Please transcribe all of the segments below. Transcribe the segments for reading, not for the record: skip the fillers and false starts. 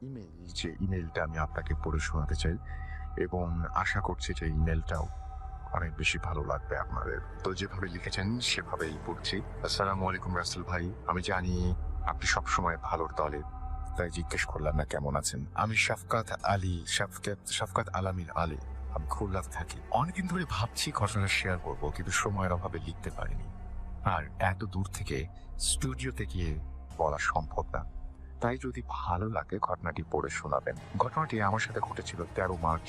Email, যে ইমেইলটা আমি আপনাকে পড়ে শোনাতে চাই এবং আশা করছি যে ইমেইলটাও অনেক বেশি ভালো লাগবে আপনাদের। তো যেভাবে লিখেছেন সেভাবেই পড়ছি। আসসালামু আলাইকুম রাসেল ভাই, আমি জানি আপনি সবসময় ভালোর দলে, তাই জিজ্ঞেস করলাম না কেমন আছেন। আমি শাফকাত আলামিন আলী। আমি খুলনাতে থাকি। অনেকদিন ধরে ভাবছি ঘটনা শেয়ার করবো, কিন্তু সময়ের অভাবে লিখতে পারিনি। আর এত দূর থেকে স্টুডিওতে গিয়ে বলা সম্ভব না। তাই যদি ভালো লাগে ঘটনাটি পড়ে শোনাবেন। ঘটনাটি আমার সাথে ঘটেছিল 13 মার্চ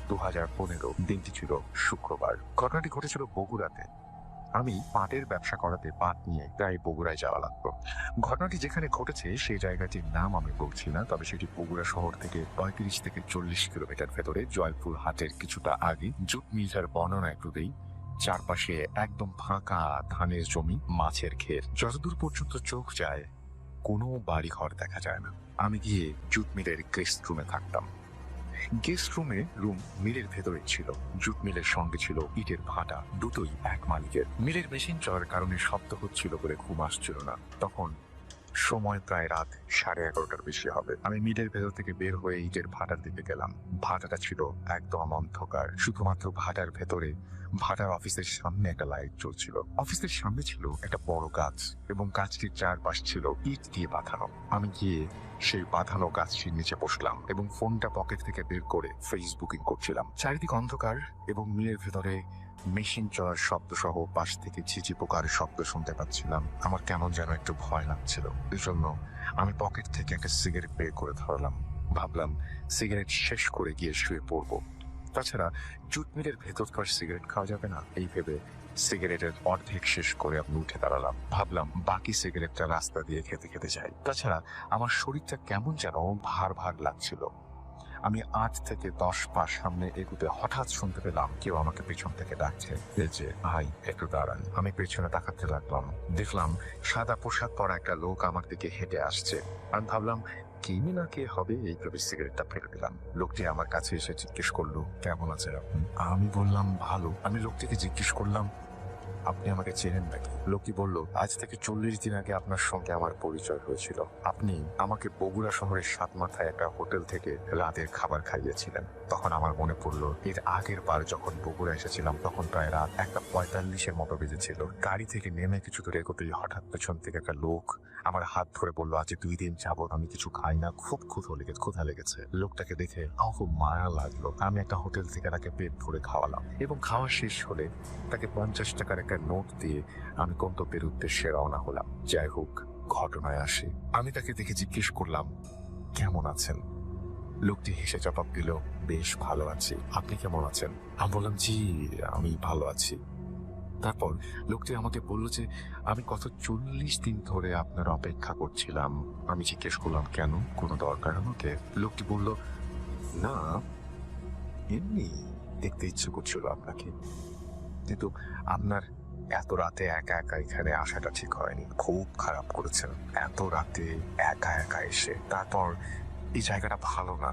2015। দিনটি ছিল শুক্রবার। ঘটনাটি ঘটেছিল বগুড়াতে। আমি পাটের ব্যবসা করাতে পাট নিয়ে প্রায় বগুড়ায় যাওয়া লাগতো। ঘটনাটি যেখানে ঘটেছে সেই জায়গাটির নাম আমি বলছি না, তবে সেটি বগুড়া শহর থেকে 35 থেকে 40 কিলোমিটার ভেতরে, জয়পুর হাটের কিছুটা আগে। জুট মিলটার বর্ণনা একটু দেই। চারপাশে একদম ফাঁকা ধানের জমি, মাছের ক্ষেত, যতদূর পর্যন্ত চোখ যায় কোনো বাড়ি ঘর দেখা যায় না। আমি গিয়ে জুট মিলের গেস্ট রুমে থাকতাম। গেস্ট রুম মিলের ভেতরে ছিল। জুট মিলের সঙ্গে ছিল ইটের ভাটা, দুটোই এক মালিকের। মিলের মেশিন চলার কারণে শব্দ হচ্ছিল বলে ঘুম আসছিল না। তখন সময় প্রায় রাত 11:30 বেশি হবে। আমি মিলের ভেতর থেকে বের হয়ে ইটের ভাটার দিকে গেলাম। ভাটাটা ছিল একদম অন্ধকার। শুধুমাত্র ভাটার ভেতরে, ভাটার অফিসের সামনে একটা লাইট জ্বলছিল। অফিসের সামনে ছিল একটা বড় গাছ এবং গাছটির চারপাশ ছিল ইট দিয়ে বাঁধানো। আমি গিয়ে সেই বাঁধানো গাছটির নিচে বসলাম এবং ফোনটা পকেট থেকে বের করে ফেসবুকিং করছিলাম। চারিদিক অন্ধকার এবং মিলের ভেতরে মেশিন চলার শব্দ সহ পাশ থেকে ঝিঝি পোকার শব্দ শুনতে পাচ্ছিলাম। আমার কেমন যেন একটু ভয় লাগছিল। এই জন্য আমি পকেট থেকে একটা সিগারেট বের করে ধরলাম। ভাবলাম সিগারেট শেষ করে গিয়ে শুয়ে পড়বো। তাছাড়া জুট মিলের ভেতরকার সিগারেট খাওয়া যাবে না, এই ভেবে সিগারেটের অর্ধেক শেষ করে আমি উঠে দাঁড়ালাম। ভাবলাম বাকি সিগারেটটা রাস্তা দিয়ে খেতে খেতে যাই। তাছাড়া আমার শরীরটা কেমন যেন ভার ভার লাগছিল। আমি 8 থেকে 10 পা সামনে এগুতে হঠাৎ শুনতে পেলাম কেউ আমাকে পেছন থেকে ডাকছে, এই যে ভাই একটু দাঁড়ান। আমি পেছনে তাকাতে লাগলাম। দেখলাম সাদা পোশাক পরা একটা লোক আমার দিকে হেঁটে আসছে। আমি ভাবলাম কে না কে হবে, এই ভেবে সিগারেটটা ফেলে দিলাম। লোকটি আমার কাছে এসে জিজ্ঞেস করলো, কেমন আছেন আপনি? আমি বললাম ভালো। আমি লোকটিকে জিজ্ঞেস করলাম, আপনি আমাকে চেনেন নাকি? লোকটি বলল, আজ থেকে 40 দিন আগে আপনার সঙ্গে আমার পরিচয় হয়েছিল। আপনি আমাকে বগুড়া শহরের সাতমাথায় একটা হোটেল থেকে রাতের খাবার খাইয়েছিলেন। তখন আমার মনে পড়লো এর আগের বার যখন বগুড়া এসেছিলাম তখন প্রায় রাত 1:45 মতো বেজেছিল। গাড়ি থেকে নেমে কিছু দূর এগোতেই হঠাৎ পেছন থেকে একটা লোক আমার হাত ধরে বললো, আজ 2 দিন যাবত আমি কিছু খাই না, খুব ক্ষুধা লেগেছে। লোকটাকে দেখে আমার খুব মায়া লাগলো। আমি একটা হোটেল থেকে তাকে পেট ভরে খাওয়ালাম এবং খাওয়া শেষ হলে তাকে 50 টাকার একটা নোট দিয়ে আমি গন্তব্যের উদ্দেশ্যে রওনা হলাম। যাই হোক, ঘটনায় আসে। আমি তাকে দেখে জিজ্ঞেস করলাম, কেমন আছেন? লোকটি হেসে জবাব দিল, বেশ ভালো আছি। আপনি কেমন আছেন? আমি বললাম, জি আমি ভালো আছি। তারপর লোকটি আমাকে বলল যে আমি গত 40 দিন ধরে আপনার অপেক্ষা করছিলাম। আমি জিজ্ঞেস করলাম, কেন, কোনো দরকার আমাকে? লোকটি বলল, না, এমনি দেখতে ইচ্ছে করছিল আপনাকে, কিন্তু আপনার এত রাতে একা একা এখানে আসাটা ঠিক হয়নি। খুব খারাপ করেছেন এত রাতে একা একা এসে। তারপর এই জায়গাটা ভালো না,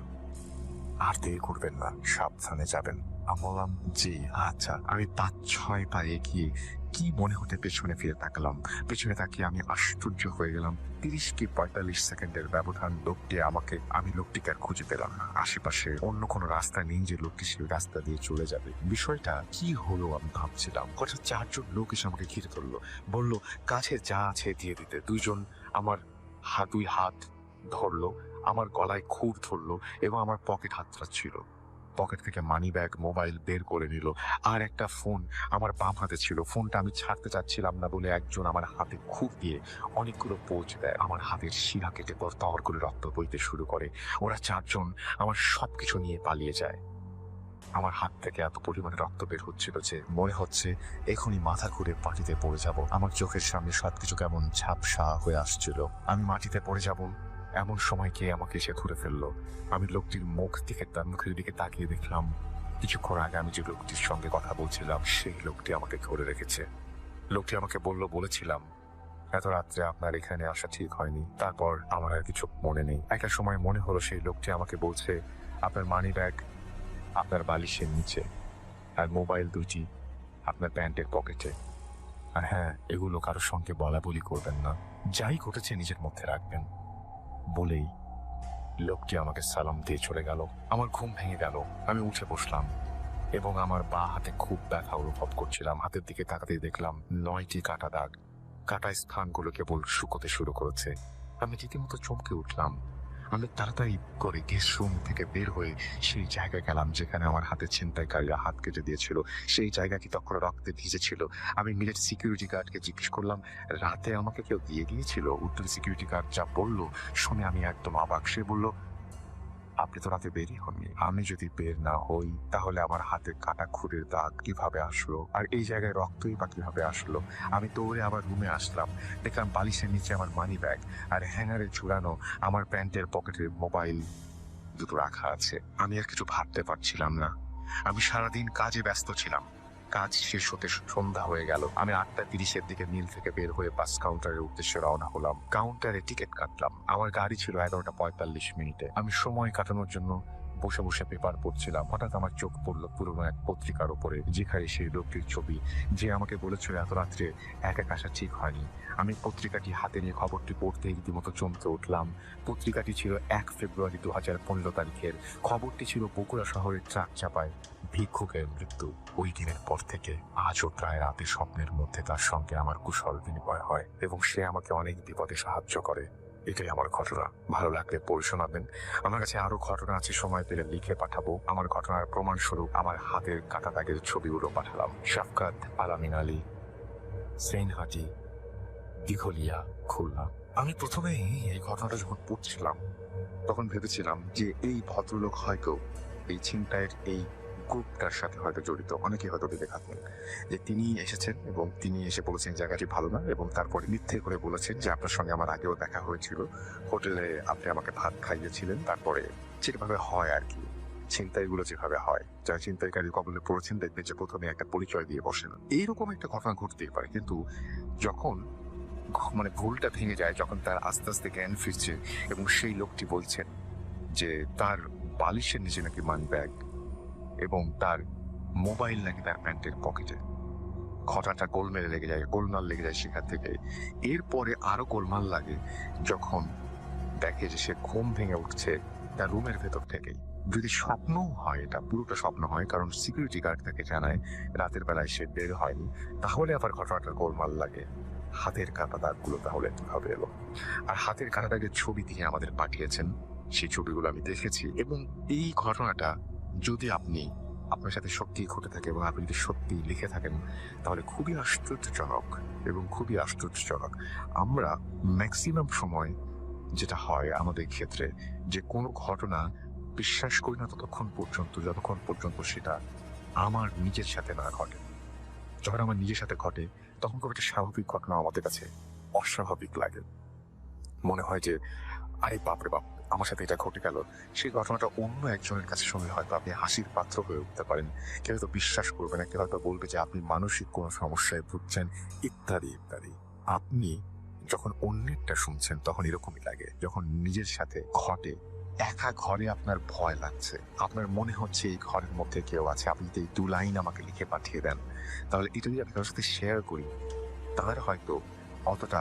আর দেরি করবেন না, সাবধানে যাবেন। আমি বললাম, জি আচ্ছা। আমি 5-6 পা এগিয়ে কি মনে হতে পেছনে ফিরে তাকালাম। পেছনে তাকিয়ে আমি আশ্চর্য হয়ে গেলাম। 30 কি 45 সেকেন্ডের ব্যবধান। আমি লোকটিকে আর খুঁজে পেলাম না। আশেপাশে অন্য কোনো রাস্তা নেই যে লোকটি সেই রাস্তা দিয়ে চলে যাবে। বিষয়টা কি হলো আমি ভাবছিলাম। হঠাৎ 4 জন লোক এসে আমাকে ঘিরে ধরলো, বলল কাছে যা আছে দিয়ে দিতে। 2 জন আমার 2 হাত ধরলো, আমার গলায় খুর ধরলো এবং আমার পকেট হাতড়াচ্ছিল। পকেট থেকে মানি ব্যাগ, মোবাইল বের করে নিল। আর একটা ফোন আমার বাম হাতে ছিল। ফোনটা আমি ছাড়তে চাচ্ছিলাম না বলে একজন আমার হাতে খুব দিয়ে অনেকগুলো পোঁচ দেয়। আমার হাতের শিরা কেটে তর করে রক্ত বইতে শুরু করে। ওরা 4 জন আমার সবকিছু নিয়ে পালিয়ে যায়। আমার হাত থেকে এত পরিমাণে রক্ত বের হচ্ছিল যে মনে হচ্ছে এখনই মাথা ঘুরে মাটিতে পড়ে যাব। আমার চোখের সামনে সবকিছু কেমন ঝাপসা হয়ে আসছিল। আমি মাটিতে পড়ে যাব এমন সময় কে আমাকে এসে ধরে ফেললো। আমি লোকটির মুখের দিকে তাকিয়ে দেখলাম কিছুক্ষণ আগে আমি যে লোকটির সঙ্গে কথা বলছিলাম সেই লোকটি আমাকে ধরে রেখেছে। লোকটি আমাকে বলেছিলাম এত রাত্রে আপনার এখানে আসা ঠিক হয়নি। তারপর আমার আর কিছু মনে নেই। একটা সময় মনে হলো সেই লোকটি আমাকে বলছে, আপনার মানি ব্যাগ আপনার বালিশের নিচে, আর মোবাইল 2টি আপনার প্যান্টের পকেটে। আর হ্যাঁ, এগুলো কারোর সঙ্গে বলা বলি করবেন না, যাই ঘটেছে নিজের মধ্যে রাখবেন বলেই লোকটি আমাকে সালাম দিয়ে চলে গেল। আমার ঘুম ভেঙে গেল। আমি উঠে বসলাম এবং আমার বা হাতে খুব ব্যথা অনুভব করছিলাম। হাতের দিকে তাকাতেই দেখলাম 9টি কাটা দাগ। কাটা স্থানগুলো কেবল শুকোতে শুরু করেছে। আমি রীতিমতো চমকে উঠলাম। আমি তাড়াতাড়ি করে গেস্ট রুম থেকে বের হয়ে সেই জায়গায় গেলাম যেখানে আমার হাতে ছিনতাইকারীরা হাত কেটে দিয়েছিল। সেই জায়গাটি তখন রক্তে ভিজেছিল। আমি মিলিটারি সিকিউরিটি গার্ডকে জিজ্ঞেস করলাম, রাতে আমাকে কেউ দিয়ে গিয়েছিল? উত্তর সিকিউরিটি গার্ড যা বলল শুনে আমি একদম অবাক। সে বলল, আপনি তো রাতে বেরই হননি। আমি যদি বের না হই তাহলে আমার হাতে কাটা খুরের দাগ কিভাবে আসলো, আর এই জায়গায় রক্তই বা কিভাবে আসলো? আমি দৌড়ে আবার রুমে আসলাম। দেখলাম বালিশের নিচে আমার মানি ব্যাগ আর হ্যাঙ্গারে ঝুলানো আমার প্যান্টের পকেটে মোবাইল দুটো রাখা আছে। আমি আর কিছু ভাবতে পারছিলাম না। আমি সারাদিন কাজে ব্যস্ত ছিলাম। কাজ শেষ হতে সন্ধ্যা হয়ে গেল। আমি 8:30-এর দিকে মিল থেকে বের হয়ে বাস কাউন্টারের উদ্দেশ্যে রওনা হলাম। কাউন্টারে টিকিট কাটলাম। আমার গাড়ি ছিল 11:45। আমি সময় কাটানোর জন্য বসে বসে পেপার পড়ছিলাম। হঠাৎ আমার চোখ পড়লো পুরোনো এক পত্রিকার উপরে, যেখানে সেই লোকটির ছবি যে আমাকে বলেছিল এত রাত্রে এক এক আসা ঠিক হয়নি। আমি পত্রিকাটি হাতে নিয়ে খবরটি পড়তে রীতিমতো চমকে উঠলাম। পত্রিকাটি ছিল 1 ফেব্রুয়ারি 2015 তারিখের। খবরটি ছিল বগুড়া শহরের ট্রাক চাপায় ভিক্ষুকের মৃত্যু। ওই দিনের পর থেকে আজও প্রায় রাতে স্বপ্নের মধ্যে তার সঙ্গে আমার কুশল বিনিময় হয় এবং সে আমাকে অনেক বিপদে সাহায্য করে। এটাই আমার ঘটনা। ভালো লাগলে পড়ে শোনাবেন। আমার কাছে আরো ঘটনা আছে, সময় পেলে লিখে পাঠাবো। আমার ঘটনার প্রমাণস্বরূপ আমার হাতের কাটা দাগের ছবিগুলো পাঠালাম। শাফকাত আলামিন আলী, সেইনহাটি, দিঘলিয়া, খুলনা। আমি প্রথমে এই ঘটনাটা যখন পড়ছিলাম তখন ভেবেছিলাম যে এই ভদ্রলোক হয়তো এই ছিনতাইয়ের এই গ্রুপটার সাথে হয়তো জড়িত। অনেকে হয়তো ভেবে থাকবেন যে তিনি এসেছেন এবং তিনি এসে বলেছেন জায়গাটি ভালো না, এবং তারপরে মিথ্যে করে বলেছেন যে আপনার সঙ্গে আমার আগেও দেখা হয়েছিল, হোটেলে আপনি আমাকে ভাত খাইয়েছিলেন। তারপরে যেভাবে হয় আর কি, ছিনতাইগুলো যেভাবে হয়, যারা ছিনতাইকারী কবলে পড়েছেন দেখবেন যে প্রথমে একটা পরিচয় দিয়ে বসেন। এইরকম একটা ঘটনা ঘটতেই পারে, কিন্তু যখন ভুলটা ভেঙে যায়, যখন তার আস্তে আস্তে জ্ঞান ফিরছে এবং সেই লোকটি বলছেন যে তার বালিশের নিচে নাকি মানি ব্যাগ এবং তার মোবাইল নাকি তার প্যান্টের পকেটে, ঘটনাটা গোলমেলে লেগে যায়, গোলমাল লেগে যায় সেখান থেকে। এরপরে আরো গোলমাল লাগে যখন দেখে যে সে ঘুম ভেঙে উঠছে তার রুমের ভেতর থেকেই। যদি স্বপ্নও হয়, এটা পুরোটা স্বপ্ন হয়, কারণ সিকিউরিটি গার্ড তাকে জানায় রাতের বেলায় সে বের হয়নি, তাহলে আবার ঘটনাটা গোলমাল লাগে। হাতের কাটা দাগগুলো তাহলে কিভাবে এলো? আর হাতের কাটা দাগের ছবি দিয়ে আমাদের পাঠিয়েছেন, সেই ছবিগুলো আমি দেখেছি। এবং এই ঘটনাটা যদি আপনার সাথে সত্যি ঘটে থাকে এবং আপনি যদি সত্যি লিখে থাকেন তাহলে খুবই আশ্চর্যজনক এবং খুবই আশ্চর্যজনক। আমরা ম্যাক্সিমাম সময় যেটা হয় আমাদের ক্ষেত্রে, যে কোনো ঘটনা বিশ্বাস করি না ততক্ষণ পর্যন্ত যতক্ষণ পর্যন্ত সেটা আমার নিজের সাথে না ঘটে। যখন আমার নিজের সাথে ঘটে তখন খুব একটা স্বাভাবিক ঘটনা আমাদের কাছে অস্বাভাবিক লাগে। মনে হয় যে আরে বাপরে বাপ, আমার সাথে এটা ঘটে গেল। সেই ঘটনাটা অন্য একজনের কাছে শুনলে হয়তো আপনি হাসির পাত্র হয়ে উঠতে পারেন। কেউ হয়তো বিশ্বাস করবে না, কেউ হয়তো বলবে যে আপনি মানসিক কোনো সমস্যায় ভুগছেন, ইত্যাদি ইত্যাদি। আপনি যখন অন্যেরটা শুনছেন তখন এরকমই লাগে। যখন নিজের সাথে ঘটে, একা ঘরে আপনার ভয় লাগছে, আপনার মনে হচ্ছে এই ঘরের মধ্যে কেউ আছে, আপনি যদি এই 2 লাইন আমাকে লিখে পাঠিয়ে দেন তাহলে এটা যদি আমি কারোর সাথে শেয়ার করি তাহলে হয়তো অতটা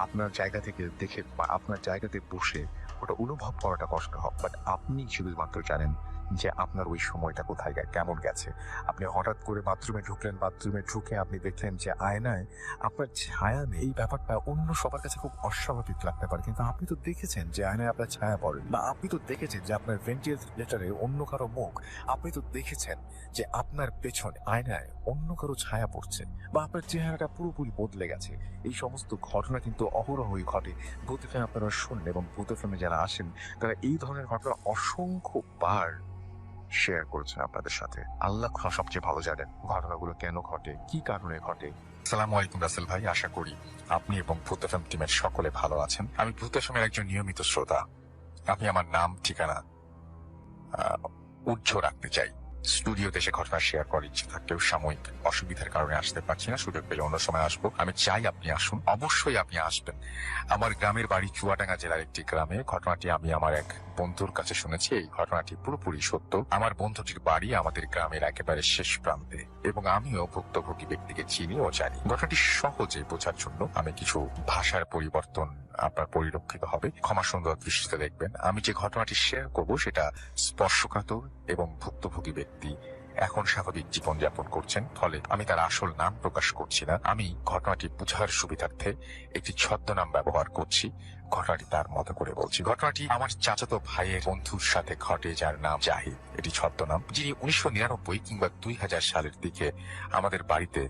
আপনার জায়গা থেকে দেখে বা আপনার জায়গাতে বসে ওটা অনুভব করাটা কষ্ট হবে। বাট আপনি শুধুমাত্র জানেন যে আপনার ওই সময়টা কোথায় কেমন গেছে। আপনি হঠাৎ করে বাথরুমে ঢুকলেন, বাথরুমে ঢুকে আপনি দেখলেন যে আয়নায় আপনার ছায়া নেই। এই ব্যাপারটা অন্য সবার কাছে খুব অস্বাভাবিক লাগতে পারে, কিন্তু আপনি তো দেখেছেন যে আয়নায় আপনার ছায়া পড়ে, বা আপনি তো দেখেছেন যে আপনার ভেন্টিলেটরে অন্য কারো মুখ, আপনি তো দেখেছেন যে আপনার পেছনে আয়নায় অন্য কারো ছায়া পড়ছে, বা আপনার চেহারাটা পুরোপুরি বদলে গেছে। এই সমস্ত ঘটনা কিন্তু অহরহই ঘটে। ভূত ফিল্ম আপনারা শুনলেন এবং ভূত ফিল্মে যারা আসেন তারা এই ধরনের ঘটনা অসংখ্যবার শেয়ার করেছেন আপনাদের সাথে। আল্লাহ সবচেয়ে ভালো জানেন ঘটনাগুলো কেন ঘটে, কি কারণে ঘটে। আসসালামু আলাইকুম রাসেল ভাই, আশা করি আপনি এবং ভূত ফিল্ম টিমের সকলে ভালো আছেন। আমি ভূত ফিল্মের একজন নিয়মিত শ্রোতা। আমি আমার নাম ঠিকানা উজ্জ্ব রাখতে চাই। স্টুডিওতে এসে ঘটনা শেয়ার করার ইচ্ছে থাকলেও সাময়িক অসুবিধার কারণে আসতে পারছি না। সুযোগ পেলে অন্য সময় আসবো। আমি চাই আপনি আসুন, অবশ্যই আপনি আসবেন। আমার গ্রামের বাড়ি চুয়াডাঙ্গা জেলার একটি গ্রামে। ঘটনাটি আমি আমার এক বন্ধুর কাছে শুনেছি। এই ঘটনাটি পুরোপুরি সত্য। আমার বন্ধুটির বাড়ি আমাদের গ্রামের একেবারে শেষ প্রান্তে এবং আমিও ভুক্তভোগী ব্যক্তিকে চিনি ও জানি। ঘটনাটি সহজে বোঝার জন্য আমি কিছু ভাষার পরিবর্তন আপনার পরিলক্ষিত হবে। ক্ষমা সুন্দর দৃষ্টিতে দেখবেন। আমি যে ঘটনাটি শেয়ার করব সেটা স্পর্শকাতর এবং ভুক্তভোগী ব্যক্তি এখন স্বাভাবিক জীবনযাপন করছেন, ফলে আমি তার আসল নাম প্রকাশ করছি না। আমি ঘটনাটি বুঝার সুবিধার্থে একটি ছদ্মনাম ব্যবহার করছি। ঘটনাটি তার মতো করে বলছি। ঘটনাটি আমার চাচাতো ভাইয়ের বন্ধুর সাথে ঘটে, যার নাম জাহিদ, এটি ছদ্মনাম, যিনি 1999 কিংবা 2000 সালের দিকে আমাদের বাড়িতে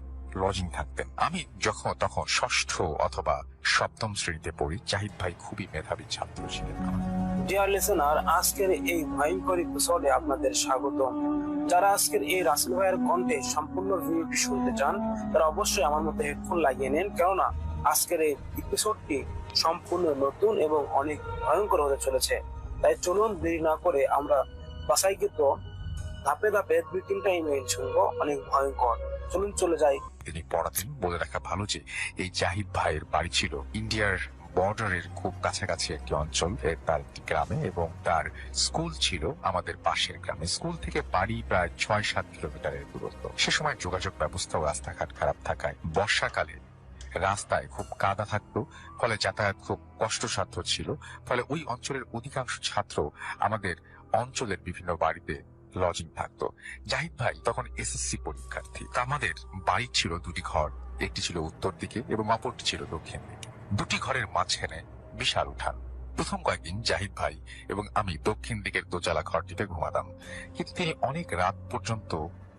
লজিং থাকতেন। আমি তখন ষষ্ঠ অথবা সপ্তম শ্রেণীতে পড়ি। জাহিদ ভাই খুবই মেধাবী ছাত্র ছিলেন। ডিয়ার লিসেনার, আজকের এই ভয়ঙ্কর এপিসোডে আপনাদের স্বাগতম। যারা আজকের এই রাসেল ভাইয়ের কণ্ঠে সম্পূর্ণ ভিডিওটি শুনতে চান তারা অবশ্যই আমার মতো হেডফোন লাগিয়ে নেন, কেননা আজকের এই এপিসোডটি সম্পূর্ণ নতুন এবং অনেক ভয়ঙ্কর হতে চলেছে। তাই চলুন দেরি না করে আমরা বাসাইকৃত ধাপে ধাপে 2-3টা ইমেইল শুনবো, অনেক ভয়ঙ্কর। চলুন চলে যাই। তিনি পড়াতেন। বলে রাখা ভালো যে এই জাহিদ ভাইয়ের বাড়ি ছিল ইন্ডিয়ার বর্ডারের খুব কাছাকাছি একটি অঞ্চল, তার একটি গ্রামে, এবং তার স্কুল ছিল আমাদের পাশের গ্রামে। স্কুল থেকে বাড়ি প্রায় 6-7 কিলোমিটারের দূরত্ব। সে সময় যোগাযোগ ব্যবস্থা ও রাস্তাঘাট খারাপ থাকায় বর্ষাকালে রাস্তায় খুব কাদা থাকতো, ফলে যাতায়াত খুব কষ্টসাধ্য ছিল। ফলে ওই অঞ্চলের অধিকাংশ ছাত্র আমাদের অঞ্চলের বিভিন্ন বাড়িতে লজিং থাকতো। জাহিদ ভাই তখন এসএসসি পরীক্ষার্থী। আমাদের বাড়ি ছিল দুটি ঘর, একটি ছিল উত্তর দিকে এবং অপরটি ছিল দক্ষিণ দিকে। দুটি ঘরের মাঝখানে বিশাল উঠান। প্রথম কয়েকদিন জাহিদ ভাই এবং আমি দক্ষিণ দিকের দোতলা ঘরটিতে ঘুমাতাম, কিন্তু তিনি অনেক রাত পর্যন্ত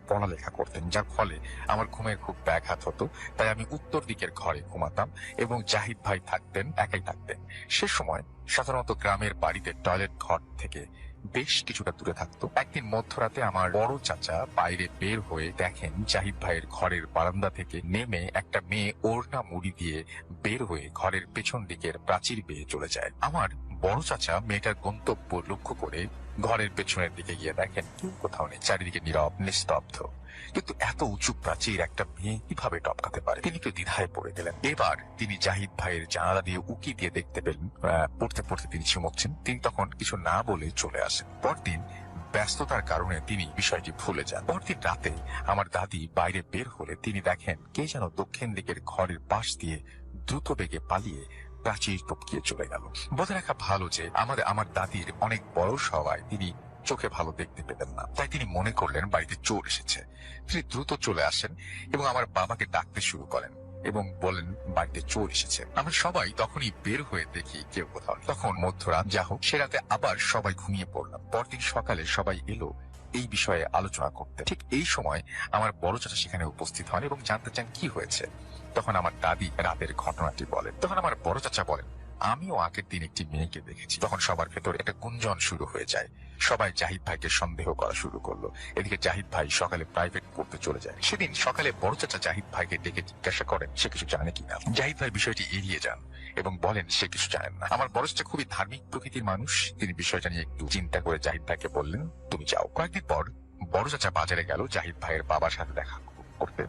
পড়ালেখা করতেন, যার ফলে আমার ঘুমের খুব ব্যাঘাত হতো। তাই আমি উত্তর দিকের ঘরে ঘুমাতাম এবং জাহিদ ভাই একাই থাকতেন। সে সময় সাধারণত গ্রামের বাড়িতে টয়লেট ঘর থেকে বেশ কিছুটা দূরে থাকতো। একদিন মধ্যরাতে আমার বড় চাচা বাইরে বের হয়ে দেখেন জাহিদ ভাইয়ের ঘরের বারান্দা থেকে নেমে একটা মেয়ে ওড়না মুড়ি দিয়ে বের হয়ে ঘরের পেছন দিকের প্রাচীর বেয়ে চলে যায়। আমার বড় চাচা মেয়েটার গন্তব্য লক্ষ্য করে ঘরের পেছনের দিকে গিয়ে দেখেন কেউ কোথাও নেই, চারিদিকে নীরব নিস্তব্ধ। কিন্তু এত উঁচু প্রাচীর একটা মেয়ে কিভাবে টপকাতে পারে? তিনি একটু দ্বিধায় পড়ে গেলেন। এবার তিনি জাহিদ ভাইয়ের জানালা দিয়ে উকি দিয়ে দেখতে পেলেন পড়তে পড়তে তিনি চমকছেন। তিনি তখন কিছু না বলে চলে আসেন। পরদিন ব্যস্ততার কারণে তিনি বিষয়টি ভুলে যান। পরদিন রাতে আমার দাদি বাইরে বের হলে তিনি দেখেন কে যেন দক্ষিণ দিকের ঘরের পাশ দিয়ে দ্রুত বেগে পালিয়ে প্রাচীর টপকিয়ে চলে গেল। বলে রাখা ভালো যে আমার দাদির অনেক বয়স হওয়ায় তিনি চোখে ভালো দেখতে পেতেন না, তাই তিনি মনে করলেন বাড়িতে চোর এসেছে। তিনি দ্রুত চলে আসেন এবং আমার বাবাকে ডাকতে শুরু করেন এবং বলেন বাড়িতে চোর এসেছে। আমরা সবাই তখনই বের হয়ে দেখি কেউ কোথাও। তখন মধ্যরাত, যা হোক, সে রাতে আবার সবাই ঘুমিয়ে পড়লাম। পরদিন সকালে সবাই এলো এই বিষয়ে আলোচনা করতে। ঠিক এই সময় আমার বড় চাচা সেখানে উপস্থিত হন এবং জানতে চান কি হয়েছে। তখন আমার দাদি রাতের ঘটনাটি বলেন। তখন আমার বড় চাচা বলেন, আমিও আগের দিন একটি মেয়েকে দেখেছি। তখন সবার ভেতর একটা গুঞ্জন শুরু হয়ে যায়। সবাই জাহিদ ভাইকে সন্দেহ করা শুরু করলো। এদিকে জাহিদ ভাই সকালে প্রাইভেট পড়তে চলে যায়। সেদিন সকালে বড় চাচা জাহিদ ভাইকে ডেকে জিজ্ঞাসা করেন সে কিছু জানে কিনা। জাহিদ ভাই বিষয়টি এড়িয়ে যান এবং বলেন সে কিছু জানেন না। আমার বড় চাচা খুবই ধার্মিক প্রকৃতির মানুষ। তিনি বিষয়টা নিয়ে একটু চিন্তা করে জাহিদ ভাইকে বললেন তুমি যাও। কয়েকদিন পর বড় চাচা বাজারে গেল জাহিদ ভাইয়ের বাবার সাথে দেখা করতে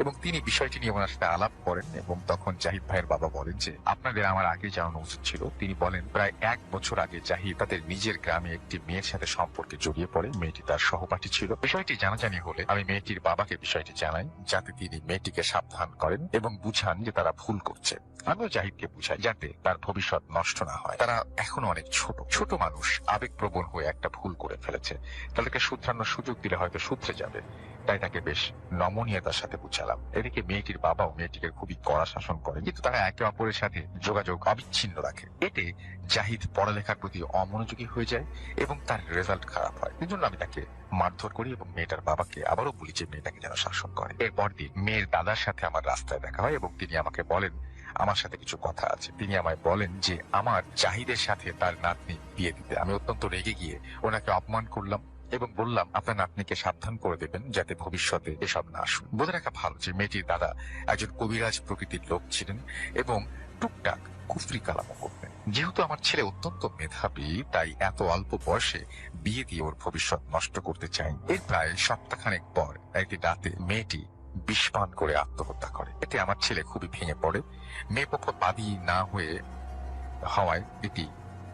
এবং তিনি বিষয়টি নিয়ে ওনার সাথে আলাপ করেন। এবং তখন জাহিদ ভাইয়ের বাবা বলেন যে আপনাদের আমার আগে জানানো উচিত ছিল। তিনি বলেন প্রায় 1 বছর আগে জাহিদ তাদের নিজের গ্রামে একটি মেয়ের সাথে সম্পর্কে জড়িয়ে পড়ে। মেয়েটি তার সহপাঠী ছিল। বিষয়টি জানাজানি হলে আমি মেয়েটির বাবাকে বিষয়টি জানাই, যাতে তিনি মেয়েটিকে সাবধান করেন এবং বুঝান যে তারা ভুল করছে। আমিও জাহিদকে বুঝাই যাতে তার ভবিষ্যৎ নষ্ট না হয়। তারা এখনো অনেক ছোট মানুষ, আবেগপ্রবণ হয়ে একটা ভুল করে ফেলেছে। তাদেরকে শুধরানোর সুযোগ দিলে হয়তো শুধরে যাবে। তাই তাকে বেশ নমনীয়তার সাথে বুঝালাম। এদিকে মেয়েটির বাবাও মেয়েটিকে খুবই কড়া শাসন করে, কিন্তু তারা একে অপরের সাথে যোগাযোগ অবিচ্ছিন্ন রাখে। এতে জাহিদ পড়ালেখার প্রতি অমনোযোগী হয়ে যায় এবং তার রেজাল্ট খারাপ হয়। এই জন্য আমি তাকে মারধর করি এবং মেয়েটার বাবাকে আবারও বলি যে মেয়েটাকে যেন শাসন করে। এরপর দিন মেয়ের দাদার সাথে আমার রাস্তায় দেখা হয় এবং তিনি আমাকে বলেন আমার সাথে কিছু কথা আছে। তিনি আমায় বলেন যে আমার জাহিদের সাথে তার নাতনি বিয়ে দিতে। আমি অত্যন্ত রেগে গিয়ে ওনাকে অপমান করলাম এবং বললাম আপনার নাতনিকে সাবধান করে দেবেন যাতে ভবিষ্যতে এসব না আসুন। বলে রাখা ভালো যে মেয়েটির দাদা একজন কবিরাজ প্রকৃতির লোক ছিলেন এবং টুকটাক কুফরি কালামও করতেন। যেহেতু আমার ছেলে অত্যন্ত মেধাবী, তাই এত অল্প বয়সে বিয়ে দিয়ে ওর ভবিষ্যৎ নষ্ট করতে চাই। এর প্রায় সপ্তাহখানেক পর একটি রাতে মেয়েটি বিষপান করে আত্মহত্যা করে। এতে আমার ছেলে খুবই ভেঙে পড়ে। মেয়ে পক্ষ বাদী না হওয়ায় এটি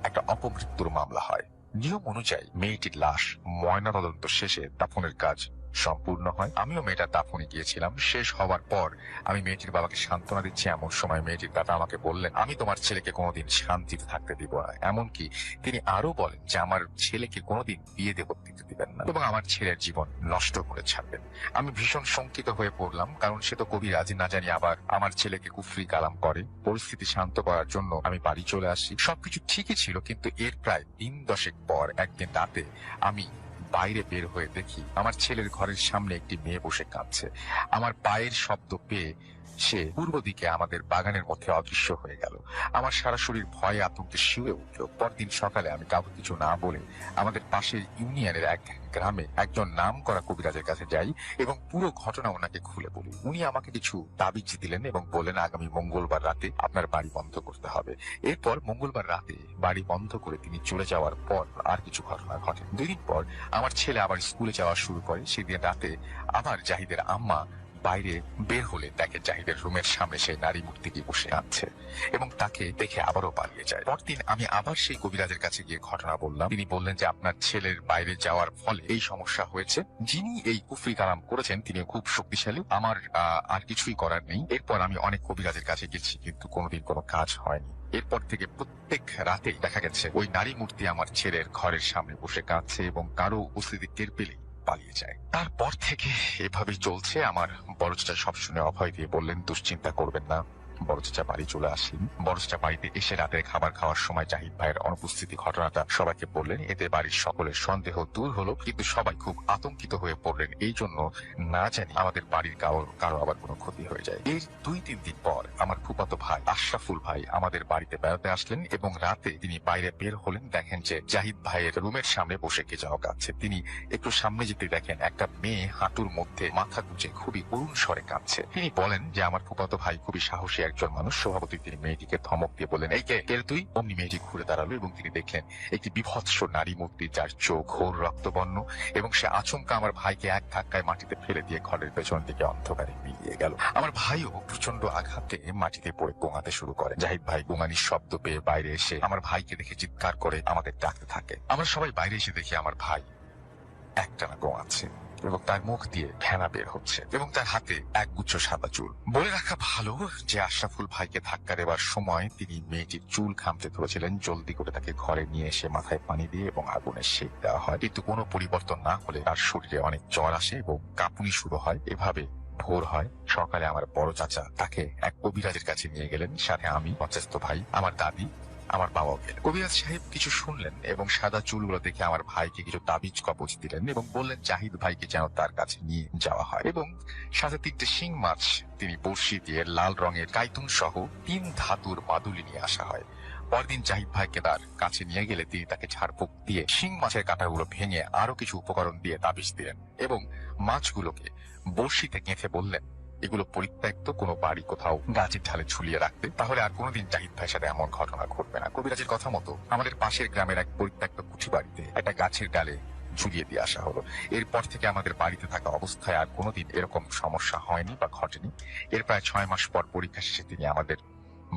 একটা অপমৃত্যুর মামলা হয়। নিয়ম অনুযায়ী মেয়েটির লাশ ময়নাতদন্ত শেষে দাফনের কাজ সম্পূর্ণ হয়। আমিও মেয়েটার দাফনে গিয়েছিলাম। শেষ হওয়ার পর আমি মেয়েটির বাবাকে সান্ত্বনা দিচ্ছি, এমন সময় মেয়েটির দাদা আমাকে বললেন, আমি তোমার ছেলেকে কোনোদিন শান্তিতে থাকতে দিব না। এমনকি তিনি আরো বলেন যে আমার ছেলেকে কোনোদিন বিয়ে দেব দিতে দিবেন না এবং আমার ছেলের জীবন নষ্ট করে ছাড়বেন। আমি ভীষণ শঙ্কিত হয়ে পড়লাম, কারণ সে তো কবিরাজ, না জানি আবার আমার ছেলেকে কুফরি কালাম করে। পরিস্থিতি শান্ত করার জন্য আমি বাড়ি চলে আসি। সবকিছু ঠিকই ছিল, কিন্তু এর প্রায় 3-10 পর একদিন রাতে আমি বাইরে বের হয়ে দেখি আমার ছেলের ঘরের সামনে একটি মেয়ে বসে কাঁদছে। আমার পায়ের শব্দ পেয়ে সে পূর্ব দিকে আমাদের বাগানের মধ্যে অদৃশ্য হয়ে গেল। আমার সারা শরীর ভয়ে আতঙ্কে শিউরে উঠল। পরদিন সকালে আমি কাউকে কিছু না বলে আমাদের পাশের ইউনিয়নের এক গ্রামে একজন নাম করা কবিরাজের কাছে যাই এবং পুরো ঘটনা ওনাকে খুলে বলি। উনি আমাকে কিছু তাবিজ দিলেন এবং বললেন, আগামী মঙ্গলবার রাতে আপনার বাড়ি বন্ধ করতে হবে। এরপর মঙ্গলবার রাতে বাড়ি বন্ধ করে তিনি চলে যাওয়ার পর আর কিছু ঘটনা ঘটে। 2 দিন পর আমার ছেলে আবার স্কুলে যাওয়া শুরু করে। সেদিন রাতে আবার জাহিদের আম্মা বাইরে বের হলে দেখে জাহিদের রুমের সামনে সেই নারী মূর্তিটি বসে আছে এবং তাকে দেখে আবারও পালিয়ে যায়। পরদিন আমি আবার সেই কবিরাজের কাছে গিয়ে ঘটনা বললাম। তিনি বললেন যে আপনার ছেলের বাইরে যাওয়ার ফলে এই সমস্যা হয়েছে। যিনি এই কুফরি কালাম করেছেন তিনি খুব শক্তিশালী। আমার আর কিছুই করার নেই। এরপর আমি অনেক কবিরাজের কাছে গেছি, কিন্তু কোনোদিন কোনো কাজ হয়নি। এরপর থেকে প্রত্যেক রাতে দেখা গেছে ওই নারী মূর্তি আমার ছেলের ঘরের সামনে বসে কাঁদছে এবং কারো উপস্থিতি টের পেলেই পালিয়ে যায়। তারপর থেকে এভাবেই চলছে। আমার বড় চাচা সব শুনে অভয় দিয়ে বললেন, দুশ্চিন্তা করবেন না। বড় চাচা বাড়ি চলে আসলেন। বড় চাচা বাড়িতে এসে রাতের খাবার খাওয়ার সময় জাহিদ ভাইয়ের অনুপস্থিতি ঘটনাটা সবাইকে বললেন। এতে বাড়ির সকলের সন্দেহ দূর হলো, কিন্তু সবাই খুব আতঙ্কিত হয়ে পড়লেন। এই জন্য না জানি আমাদের বাড়ির কারো আবার কোনো ক্ষতি হয়ে যায়। এর 2-3 দিন পর আমার ফুফাতো ভাই আশরাফুল ভাই আমাদের বাড়িতে বেড়াতে আসলেন এবং রাতে তিনি বাইরে বের হলেন। দেখেন যে জাহিদ ভাইয়ের রুমের সামনে বসে কে যেন কাঁদছে। তিনি একটু সামনে যেতে দেখেন একটা মেয়ে হাঁটুর মধ্যে মাথা গুঁজে খুবই করুণ স্বরে কাঁদছে। তিনি বলেন যে আমার ফুফাতো ভাই খুবই সাহসী একজন মানুষ। স্বভাবতই তিনি মেয়েটিকে ধমক দিয়ে বললেন, এই কে তুই? অমনি মেয়েটি ঘুরে দাঁড়ালো এবং তিনি দেখলেন একটি বিভৎস নারী মূর্তি, যার চোখ ঘোর রক্তবর্ণ, এবং সে আচমকা আমার ভাইকে এক ধাক্কায় মাটিতে ফেলে দিয়ে ঘরের পেছন দিকে অন্ধকারে মিলিয়ে গেল। আমার ভাইও প্রচন্ড আঘাতে মাটিতে পড়ে গোঙাতে শুরু করে। জাহিদ ভাই গোঙানির শব্দ পেয়ে বাইরে এসে আমার ভাইকে দেখে চিৎকার করে আমাদের ডাকতে থাকে। আমরা সবাই বাইরে এসে দেখি আমার ভাই একটানা গোঙাচ্ছে এবং তার মুখ দিয়ে ফেনা বের হচ্ছে এবং তার হাতে একগুচ্ছ সাদা চুল। বলে রাখা ভালো যে আশরাফুল ভাইকে ধাক্কা দেওয়ার সময় তিনি মেয়েটির চুল খামতে ধরেছিলেন। জলদি করে তাকে ঘরে নিয়ে এসে মাথায় পানি দিয়ে এবং আগুনে সেক দেওয়া হয়, কিন্তু কোনো পরিবর্তন না হলে তার শরীরে অনেক জ্বর আসে এবং কাঁপুনি শুরু হয়। এভাবে ভোর হয়। সকালে আমার বড় চাচা তাকে এক কবিরাজের কাছে নিয়ে গেলেন, সাথে আমি, অচেষ্ট ভাই, আমার দাদি, আমার বাবাও গেলেন। কবিরাজ সাহেব কিছু শুনলেন এবং সাদা চুলগুলো দেখে আমার ভাইকে কিছু তাবিজ কবজ দিলেন এবং বললেন জাহিদ ভাইকে যেন তার কাছে নিয়ে যাওয়া হয় এবং সাথে 3টে শিং মাছ তিনি বড়শি দিয়ে লাল রঙের কাইতুন সহ 3 ধাতুর মাদুলি নিয়ে আসা হয়। পরদিন জাহিদ ভাইকে তার কাছে নিয়ে গেলে তিনি তাকে ঝাড়ফুঁক দিয়ে শিং মাছের কাঁটাগুলো ভেঙে আরো কিছু উপকরণ দিয়ে তাবিজ দিলেন এবং মাছগুলোকে বড়শিতে গেঁথে বললেন এগুলো পরিত্যক্ত কোনো বাড়ি কোথাও গাছের ঢালে ঝুলিয়ে রাখতে, তাহলে আর কোনোদিন জাহিদ ভাইয়ের সাথে এমন ঘটনা ঘটবে না। কবিরাজের কথা মতো আমাদের পাশের গ্রামের এক পরিত্যক্ত কুঠি বাড়িতে একটা গাছের ডালে ঝুলিয়ে দিয়ে আসা হলো। এরপর থেকে আমাদের বাড়িতে থাকা অবস্থায় আর কোনোদিন এরকম সমস্যা হয়নি বা ঘটেনি। এর প্রায় 6 মাস পর পরীক্ষা শেষে তিনি আমাদের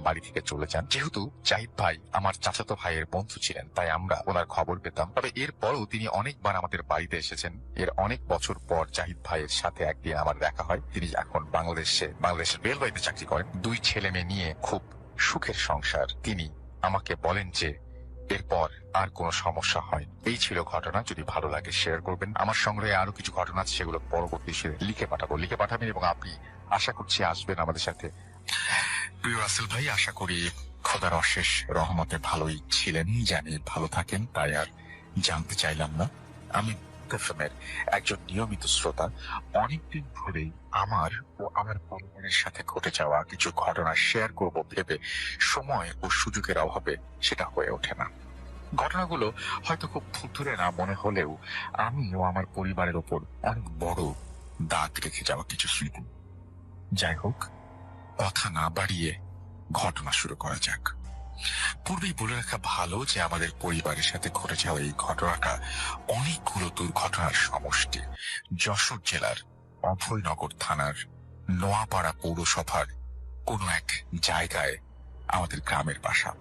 বাড়ি থেকে চলে যান। যেহেতু জাহিদ ভাই আমার চাচাতো ভাইয়ের বন্ধু ছিলেন, তাই আমরা ওনার খবর পেতাম। তবে এরপরও তিনি অনেকবার আমাদের বাড়িতে এসেছেন। এর অনেক বছর পর জাহিদ ভাইয়ের সাথে একদিন আমার দেখা হয়। তিনি এখন বাংলাদেশের রেলওয়েতে চাকরি করেন। 2 ছেলে মেয়ে নিয়ে খুব সুখের সংসার। তিনি আমাকে বলেন যে এরপর আর কোনো সমস্যা হয়। এই ছিল ঘটনা। যদি ভালো লাগে শেয়ার করবেন। আমার সংগ্রহে আরো কিছু ঘটনা আছে, সেগুলো পরবর্তী লিখে পাঠাবেন এবং আপনি আশা করছি আসবেন আমাদের সাথে। প্রিয় রাসেল ভাই, আশা করি খোদার অশেষ রহমতে ভালোই ছিলেন। জানি ভালো থাকেন, তাই আর জানতে চাইলাম না। আমি এফএমের একজন নিয়মিত শ্রোতা। অনেকদিন ধরেই আমার ও আমার পরিবারের সাথে ঘটে যাওয়া কিছু ঘটনা শেয়ার করব ভেবে সময় ও সুযোগের অভাবে সেটা হয়ে ওঠে না। ঘটনাগুলো হয়তো খুব থুতুরে না মনে হলেও আমি ও আমার পরিবারের ওপর অনেক বড় দাগ রেখে যাওয়া কিছু স্মৃতি। যাই হোক, কথা না বাড়িয়ে ঘটনা শুরু করা যাক। পূর্বেই বলে রাখা ভালো যে আমাদের পরিবারের সাথে ঘটে যাওয়া এই ঘটনাটা অনেকগুলো দুর্ঘটনার সমষ্টি। যশোর জেলার অভয়নগর থানার নোয়াপাড়া পৌরসভার কোনো এক জায়গায় আমাদের গ্রামের বাসা।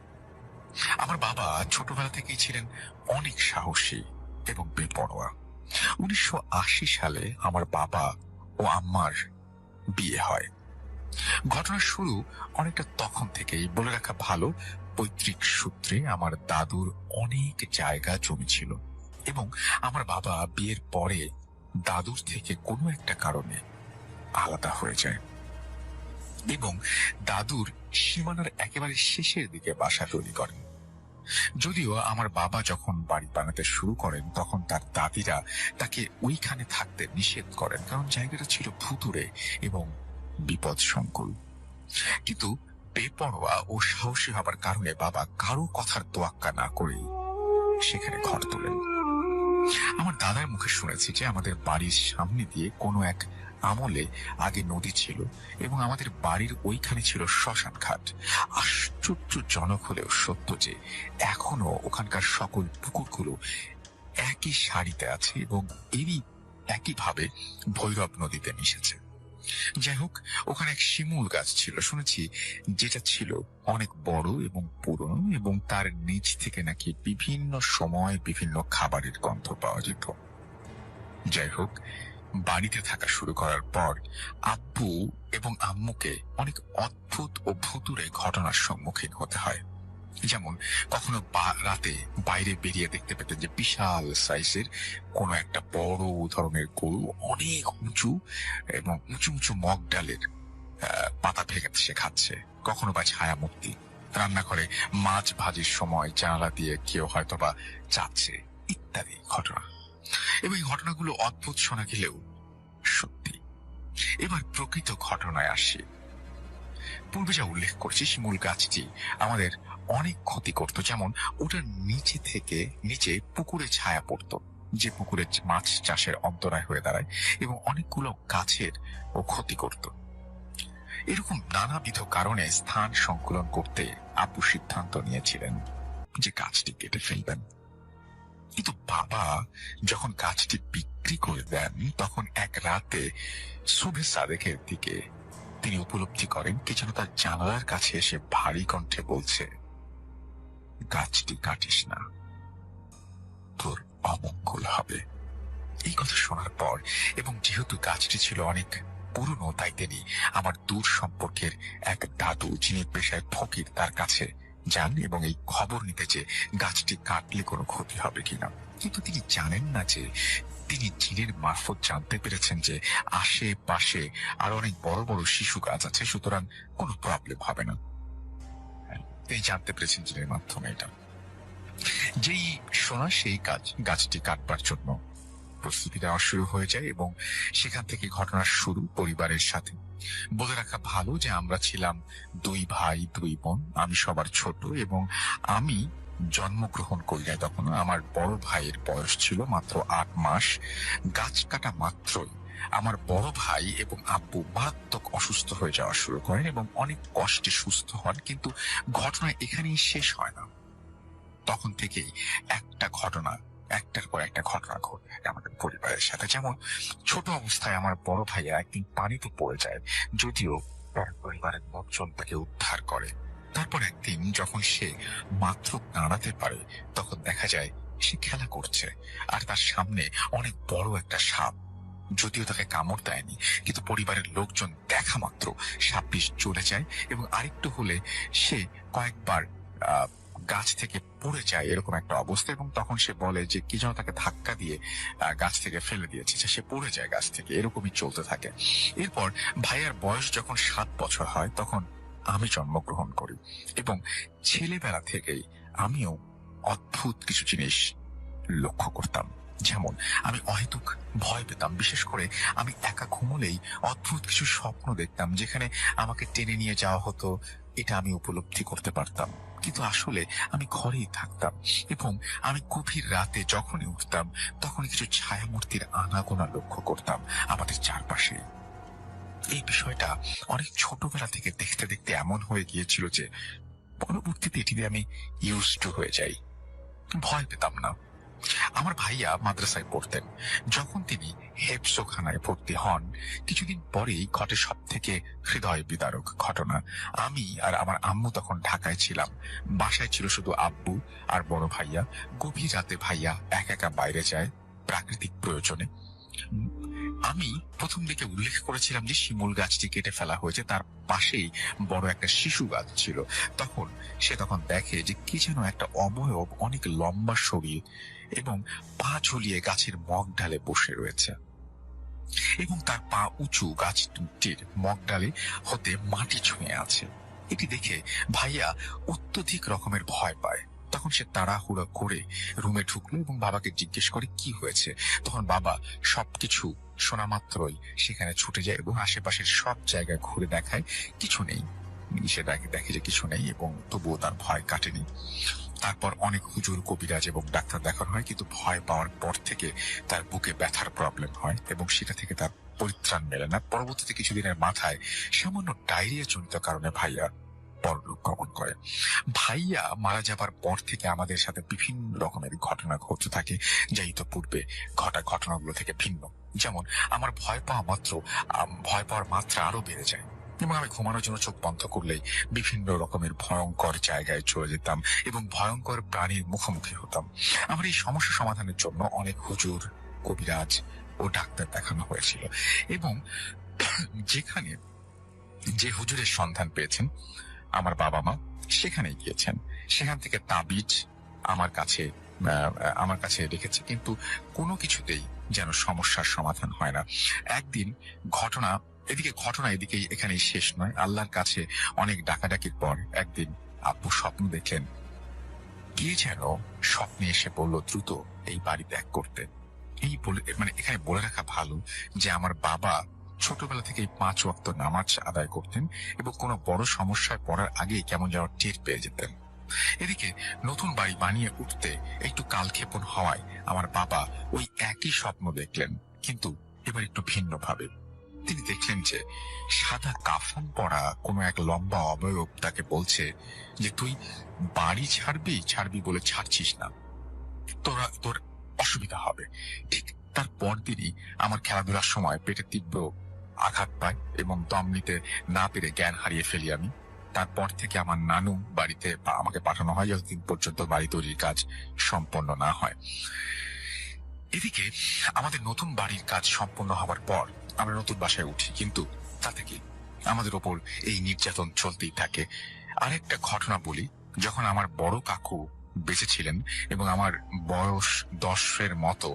আমার বাবা ছোটবেলা থেকেই ছিলেন অনেক সাহসী এবং বেপরোয়া। 1980 সালে আমার বাবা ও আম্মার বিয়ে হয়। ঘটনার শুরু অনেকটা তখন থেকেই। বলে রাখা ভালো, পৈতৃক সূত্রে আমার দাদুর অনেক জায়গা জমি ছিল এবং আমার বাবা বিয়ের পরে দাদুর থেকে কোনো একটা কারণে আলাদা হয়ে যায় এবং দাদুর সীমানার একেবারে শেষের দিকে বাসা তৈরি করেন। যদিও আমার বাবা যখন বাড়ি বানাতে শুরু করেন তখন তার দাদিরা তাকে ওইখানে থাকতে নিষেধ করেন, কারণ জায়গাটা ছিল ভুতুড়ে এবং বিপদ সংকুল। কিন্তু বেপরোয়া ও সাহসী হবার কারণে বাবা কারো কথার তোয়াক্কা না করে সেখানে ঘর তোলেন। আমার দাদার মুখে শুনেছি যে আমাদের বাড়ির সামনে দিয়ে কোনো এক আমলে আগে নদী ছিল এবং আমাদের বাড়ির ওইখানে ছিল শ্মশান ঘাট। আশ্চর্যজনক হলেও সত্য যে এখনো ওখানকার সকল পুকুরগুলো একই সারিতে আছে এবং এরই একইভাবে ভৈরব নদীতে মিশেছে। যাই হোক, ওখানে এক শিমুল গাছ ছিল শুনেছি, যেটা ছিল অনেক বড় এবং পুরনো এবং তার নিচ থেকে নাকি বিভিন্ন সময় বিভিন্ন খাবারের গন্ধ পাওয়া যেত। যাই হোক, বাড়িতে থাকা শুরু করার পর আব্বু এবং আম্মুকে অনেক অদ্ভুত ও ভুতুড়ে ঘটনার সম্মুখীন হতে হয়। যেমন কখনো রাতে বাইরে বেরিয়ে দেখতে পেতেন যে বিশাল সাইজের কোনো একটা বড় ধরনের গরু অনেক উঁচু এবং উঁচু উঁচু মগ ডালের পাতা ভেঙে সে খাচ্ছে। কখনো বা ছায়ামূর্তি রান্নাঘরে মাছ ভাজির সময় জানালা দিয়ে কেউ হয়তো বা যাচ্ছে, ইত্যাদি ঘটনা। এবং এই ঘটনাগুলো অদ্ভুত শোনা গেলেও সত্যি। এবার প্রকৃত ঘটনায় আসি। পূর্বে যা উল্লেখ করছি, শিমুল গাছটি আমাদের অনেক ক্ষতি করত। যেমন ওটার নিচে পুকুরে ছায়া পড়তো, যে পুকুরে মাছ চাষের অন্তরায় হয়ে দাঁড়ায় এবং অনেকগুলো গাছের ও ক্ষতি করত। এরকম নানাবিধ কারণে স্থান সংকুলন করতে আব্বু সিদ্ধান্ত নিয়েছিলেন যে গাছটি কেটে ফেলবেন। কিন্তু বাবা যখন গাছটি বিক্রি করে দেন তখন এক রাতে শুভে সাদেকের দিকে তিনি উপলব্ধি করেন কে যেন তার জানালার কাছে এসে ভারী কণ্ঠে বলছে, গাছটি কাটিস না, তোর অমঙ্গল হবে। এই কথা শোনার পর এবং যেহেতু গাছটি ছিল অনেক পুরনো, তাই তিনি আমার দূর সম্পর্কের এক দাদু, যিনি পেশায় ফকির, তার কাছে যান এবং এই খবর নিতে যে গাছটি কাটলে কোনো ক্ষতি হবে কিনা। কিন্তু তিনি জানেন না যে তিনি জিনের মারফত জানতে পেরেছেন যে আশেপাশে আর অনেক বড় বড় শিশু গাছ আছে, সুতরাং কোনো প্রবলেম হবে না। তিনি জানতে পেরেছেন জিনের মাধ্যমে এটা। যেই শোনা সেই গাছটি কাটবার জন্য প্রস্তুতি নেওয়া শুরু হয়ে যায় এবং সেখান থেকে ঘটনার শুরু পরিবারের সাথে। বলে রাখা ভালো যে আমরা ছিলাম 2 ভাই 2 বোন, আমি সবার ছোট এবং আমি জন্মগ্রহণ করি নাই তখন। আমার বড় ভাইয়ের বয়স ছিল মাত্র 8 মাস। গাছ কাটা মাত্রই আমার বড় ভাই এবং আব্বু মারাত্মক অসুস্থ হয়ে যাওয়া শুরু করেন এবং অনেক কষ্টে সুস্থ হন। কিন্তু ঘটনা এখানেই শেষ হয় না। তখন থেকেই একটার পর একটা ঘটনা ঘটে আমাদের পরিবারের সাথে। যেমন ছোট অবস্থায় আমার বড় ভাইয়া একদিন পানিতে পড়ে যায়, যদিও তার পরিবারের লোকজন তাকে উদ্ধার করে। তারপর একদিন যখন সে মাত্র দাঁড়াতে পারে তখন দেখা যায় সে খেলা করছে আর তার সামনে অনেক বড় একটা সাপ। যদিও তাকে কামড় দেয়নি, কিন্তু পরিবারের লোকজন দেখা মাত্র সাপ বিষ চলে যায় এবং আরেকটু হলে সে কয়েকবার গাছ থেকে পড়ে যায়, এরকম একটা অবস্থা। এবং তখন সে বলে যে কি যেন তাকে ধাক্কা দিয়ে গাছ থেকে ফেলে দিয়েছে, সে পড়ে যায় গাছ থেকে। এরকমই চলতে থাকে। এরপর ভাইয়ার বয়স যখন 7 বছর হয় তখন আমি জন্মগ্রহণ করি এবং ছেলেবেলা থেকেই আমিও অদ্ভুত কিছু জিনিস লক্ষ্য করতাম। যেমন আমি অহেতুক ভয় পেতাম, বিশেষ করে আমি একা ঘুমলেই অদ্ভুত কিছু স্বপ্ন দেখতাম যেখানে আমাকে টেনে নিয়ে যাওয়া হতো, এটা আমি উপলব্ধি করতে পারতাম। কিন্তু আসলে আমি ঘরেই থাকতাম এবং আমি গভীর রাতে যখনই উঠতাম তখনই কিছু ছায়ামূর্তির আনাগোনা লক্ষ্য করতাম আমাদের চারপাশে। এই বিষয়টা অনেক ছোটবেলা থেকে দেখতে দেখতে এমন হয়ে গিয়েছিল যে পরবর্তীতে এটিতে আমি ইউজড হয়ে যাই, ভয় পেতাম না। আমার ভাইয়া মাদ্রাসায় পড়তেন। যখন তিনি হেফজোখানায় ভর্তি হন কিছুদিন পরেই ঘটে সব থেকে হৃদয় বিদারক ঘটনা। আমি আর আমার আম্মু তখন ঢাকায় ছিলাম। বাসায় ছিল শুধু আব্বু আর বড় ভাইয়া। গভীর রাতে ভাইয়া একা একা বাইরে যায়। প্রাকৃতিক প্রয়োজনে। আমি প্রথম দিকে উল্লেখ করেছিলাম যে শিমুল গাছটি কেটে ফেলা হয়েছে, তার পাশেই বড় একটা শিশু গাছ ছিল। সে দেখে যে কি যেন একটা অবয়ব অনেক লম্বা শরীর এবং পা ঝুলিয়ে গাছের মগ ডালে বসে রয়েছে এবং তার পা উঁচু, গাছটির মগ ডালে হতে মাটি ছুঁয়ে আছে। এটি দেখে ভাইয়া অত্যধিক রকমের ভয় পায়। তখন সে তাড়াহুড়ো করে রুমে ঢুকলো এবং বাবাকে জিজ্ঞেস করে কি হয়েছে। তখন বাবা সবকিছু শোনা মাত্রই সেখানে ছুটে যায় এবং আশেপাশের সব জায়গায় ঘুরে দেখায় কিছু নেই। সে দেখে যে কিছু নেই এবং তবুও তার ভয় কাটেনি। তারপর অনেক হুজুর, কবিরাজ এবং ডাক্তার দেখানো হয়, কিন্তু ভয় পাওয়ার পর থেকে তার বুকে ব্যথার প্রবলেম হয় এবং সেটা থেকে তার পরিত্রাণ মেলে না। পরবর্তীতে কিছুদিনের মাথায় সামান্য ডায়রিয়া জনিত কারণে ভাইয়া পরলোক গমন করে। ভাইয়া মারা যাবার পর থেকে আমাদের সাথে বিভিন্ন রকমের ঘটনা ঘটতে থাকে, যা ইতোপূর্বে ঘটা ঘটনাগুলো থেকে ভিন্ন। যেমন আমার ভয় পাওয়ার মাত্রা আরো বেড়ে যায় এবং আমি ঘুমানোর জন্য চোখ বন্ধ করলেই বিভিন্ন রকমের ভয়ঙ্কর জায়গায় চলে যেতাম এবং ভয়ঙ্কর প্রাণীর মুখোমুখি হতাম। আমার এই সমস্যা সমাধানের জন্য অনেক হুজুর, কবিরাজ ও ডাক্তার দেখানো হয়েছিল এবং যেখানে যে হুজুরের সন্ধান পেয়েছেন আমার বাবা মা, সেখানে গিয়েছেন। সেখান থেকে তাবিজ আমার কাছে রেখেছে, কিন্তু কোনো কিছুতেই যেন সমস্যার সমাধান হয় না। একদিন ঘটনা এখানেই শেষ নয়। আল্লাহর কাছে অনেক ডাকাডাকির পর একদিন আব্বু স্বপ্ন দেখলেন। কে যেন স্বপ্নে এসে বলল দ্রুত এই বাড়ি ত্যাগ করতে। এখানে বলে রাখা ভালো যে আমার বাবা ছোটবেলা থেকেই 5 ওয়াক্ত নামাজ আদায় করতেন এবং কোনো বড় সমস্যায় পড়ার আগেই কেমন যেন টের পেয়ে যেতেন। এদিকে নতুন বাড়ি বানিয়ে উঠতে একটু কালক্ষেপণ হওয়ায় আমার বাবা ওই একই স্বপ্ন দেখলেন, কিন্তু এবার একটু ভিন্ন ভাবে। তিনি দেখলেন যে সাদা কাফন পরা কোনো এক লম্বা অবয়ব তাকে বলছে যে তুই বাড়ি ছাড়বি বলে ছাড়ছিস না, তোর অসুবিধা হবে। ঠিক তার পরদিনই আমার খেলাধুলার সময় পেটে তীব্র আঘাত পায় এবং দম নিতে না পেরে জ্ঞান হারিয়ে ফেলি আমি। তারপর থেকে আমার নানু বাড়িতে আমাকে পাঠানো হয় যতদিন পর্যন্ত বাড়ি তৈরির কাজ সম্পন্ন না হয়। এদিকে আমাদের নতুন বাড়ির কাজ সম্পন্ন হওয়ার পর আমরা নতুন বাসায় উঠি, কিন্তু তাতে কি আমাদের ওপর এই নির্যাতন চলতেই থাকে। আরেকটা ঘটনা বলি। যখন আমার বড় কাকু বেঁচে ছিলেন এবং আমার বয়স 10-এর মতো,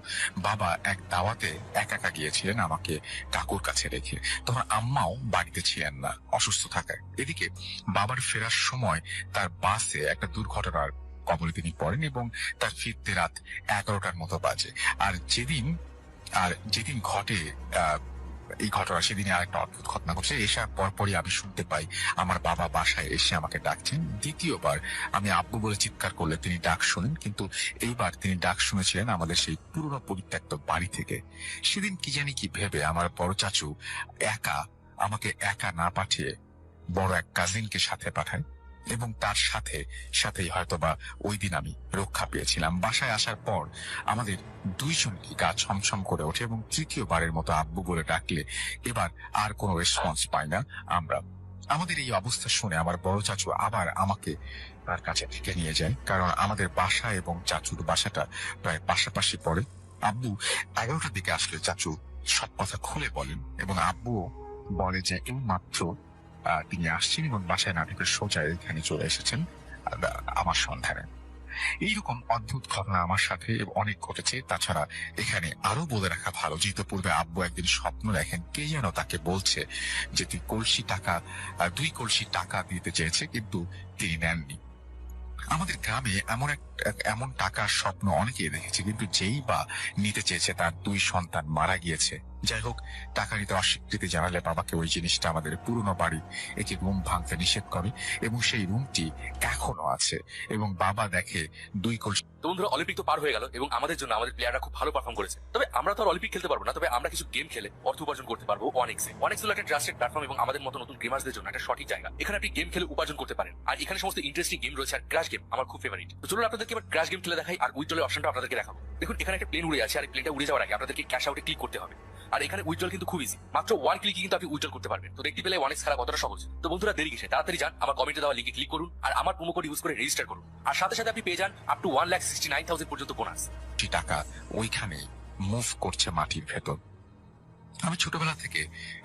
বাবা এক দাওয়াতে একা গিয়েছিলেন আমাকে কাকুর কাছে রেখে। তখন আম্মাও বাড়িতে ছিলেন না, অসুস্থ থাকায়। এদিকে বাবার ফেরার সময় তার বাসে একটা দুর্ঘটনার কবলে তিনি পড়েন এবং তার ফিরতে রাত 11টার মতো বাজে। আর যেদিন ঘটে এই ঘটনা, সেদিনে আরেকটা অদ্ভুত ঘটনা ঘটছে। এসার পরপরই আমি শুনতে পাই আমার বাবা বাসায় এসে আমাকে ডাকছেন। দ্বিতীয়বার আমি আব্বু বলে চিৎকার করলে তিনি ডাক শুনেন, কিন্তু এইবার তিনি ডাক শুনেছিলেন আমাদের সেই পুরনো পরিত্যক্ত বাড়ি থেকে। সেদিন কি জানি কি ভেবে আমার বড় চাচু আমাকে একা না পাঠিয়ে বড় এক কাজিনকে সাথে পাঠায় এবং তার সাথেই হয়তোবা ওই দিন আমি রক্ষা পেয়েছিলাম। বাসায় আসার পর আমাদের দুইজনকে গা ছমছম করে ওঠে এবং তৃতীয়বারের মতো আব্বু বলে ডাকলে এবার আর কোনো রেসপন্স পাই না আমরা। আমাদের এই অবস্থা শুনে আমার বড় চাচু আবার আমাকে তার কাছে ডেকে নিয়ে যায়, কারণ আমাদের বাসা এবং চাচুর বাসাটা প্রায় পাশাপাশি পড়ে। আব্বু 11টার দিকে আসলে চাচু সব কথা খুলে বলেন এবং আব্বু বলে যে এই মাত্র তিনি আসছেন এবং বাসায় না ঢুকে সোজা এখানে চলে এসেছেন আমার সন্ধানে। এইরকম অদ্ভুত ঘটনা আমার সাথে অনেক ঘটেছে। তাছাড়া এখানে আরো বলে রাখা ভালো যে পূর্বে আব্বু একদিন স্বপ্ন দেখেন কে যেন তাকে বলছে যে তুই 2 কলসি টাকা দিতে চেয়েছে, কিন্তু তিনি নেননি। আমাদের গ্রামে এমন টাকার স্বপ্ন অনেকেই দেখেছে, কিন্তু যেই বা নিতে চেয়েছে তার 2 সন্তান মারা গিয়েছে। যাই হোক, টাকা নিতে অস্বীকৃতি জানালে বাবাকে ওই জিনিসটা আমাদের পুরনো বাড়ি একটি রুম ভাঙতে নিষেধ করে এবং সেই রুমটি এখনো আছে এবং বাবা দেখে 2 কলসি। তো বন্ধুরা, অলিম্পিক তো পার হয়ে গেল এবং আমাদের জন্য আমাদের প্লেয়াররা খুব ভালো পারফর্ম করেছে। তবে আমরা তো আর অলিম্পিক খেলতে পারবো না, তবে আমরা কিছু গেম খেলে অর্থ উপার্জন করতে পারবো অনেক্সে। অনেক্স হলো একটা ট্রাস্টেড প্ল্যাটফর্ম এবং আমাদের মতো নতুন গেমার্সদের জন্য একটা সঠিক জায়গা। এখানে আপনি গেম খেলে উপার্জন করতে পারেন, আর এখানে সমস্ত ইন্টারেস্টিং গেম রয়েছে। আর ক্র্যাশ গেম আমার খুব ফেভারিট। তো চলুন আপনাদেরকে এবার ক্র্যাশ গেম খেলে দেখাই আর উইথড্রলের অপশনটা আপনাদেরকে দেখাবো। দেখুন, এখানে একটা প্লেন উড়ে আছে, আর এই প্লেনটা উড়ে যাওয়ার আগে আপনাদেরকে ক্যাশ আউটে ক্লিক করতে হবে। আর এখানে উইথড্রল কিন্তু খুব ইজি, মাত্র 1 ক্লিকে কিন্তু আপনি উইথড্রল করতে পারবেন। তো দেখতে পেলে অনেক খেলা কতটা সহজ। তো বন্ধুরা, দেরি কিসে, তাড়াতাড়ি যান আমার কমেন্টে দেওয়া লিঙ্কে ক্লিক করুন আর আমার প্রোমো কোড ইউজ করে রেজিস্টার করুন। আর সাথে সাথে আপনি পেয়ে যান আপ টু 1,69,000 পর্যন্ত বোনাস। টাকা ওইখানে মুভ করছে মাটির ভেতর। আমি ছোটবেলা থেকে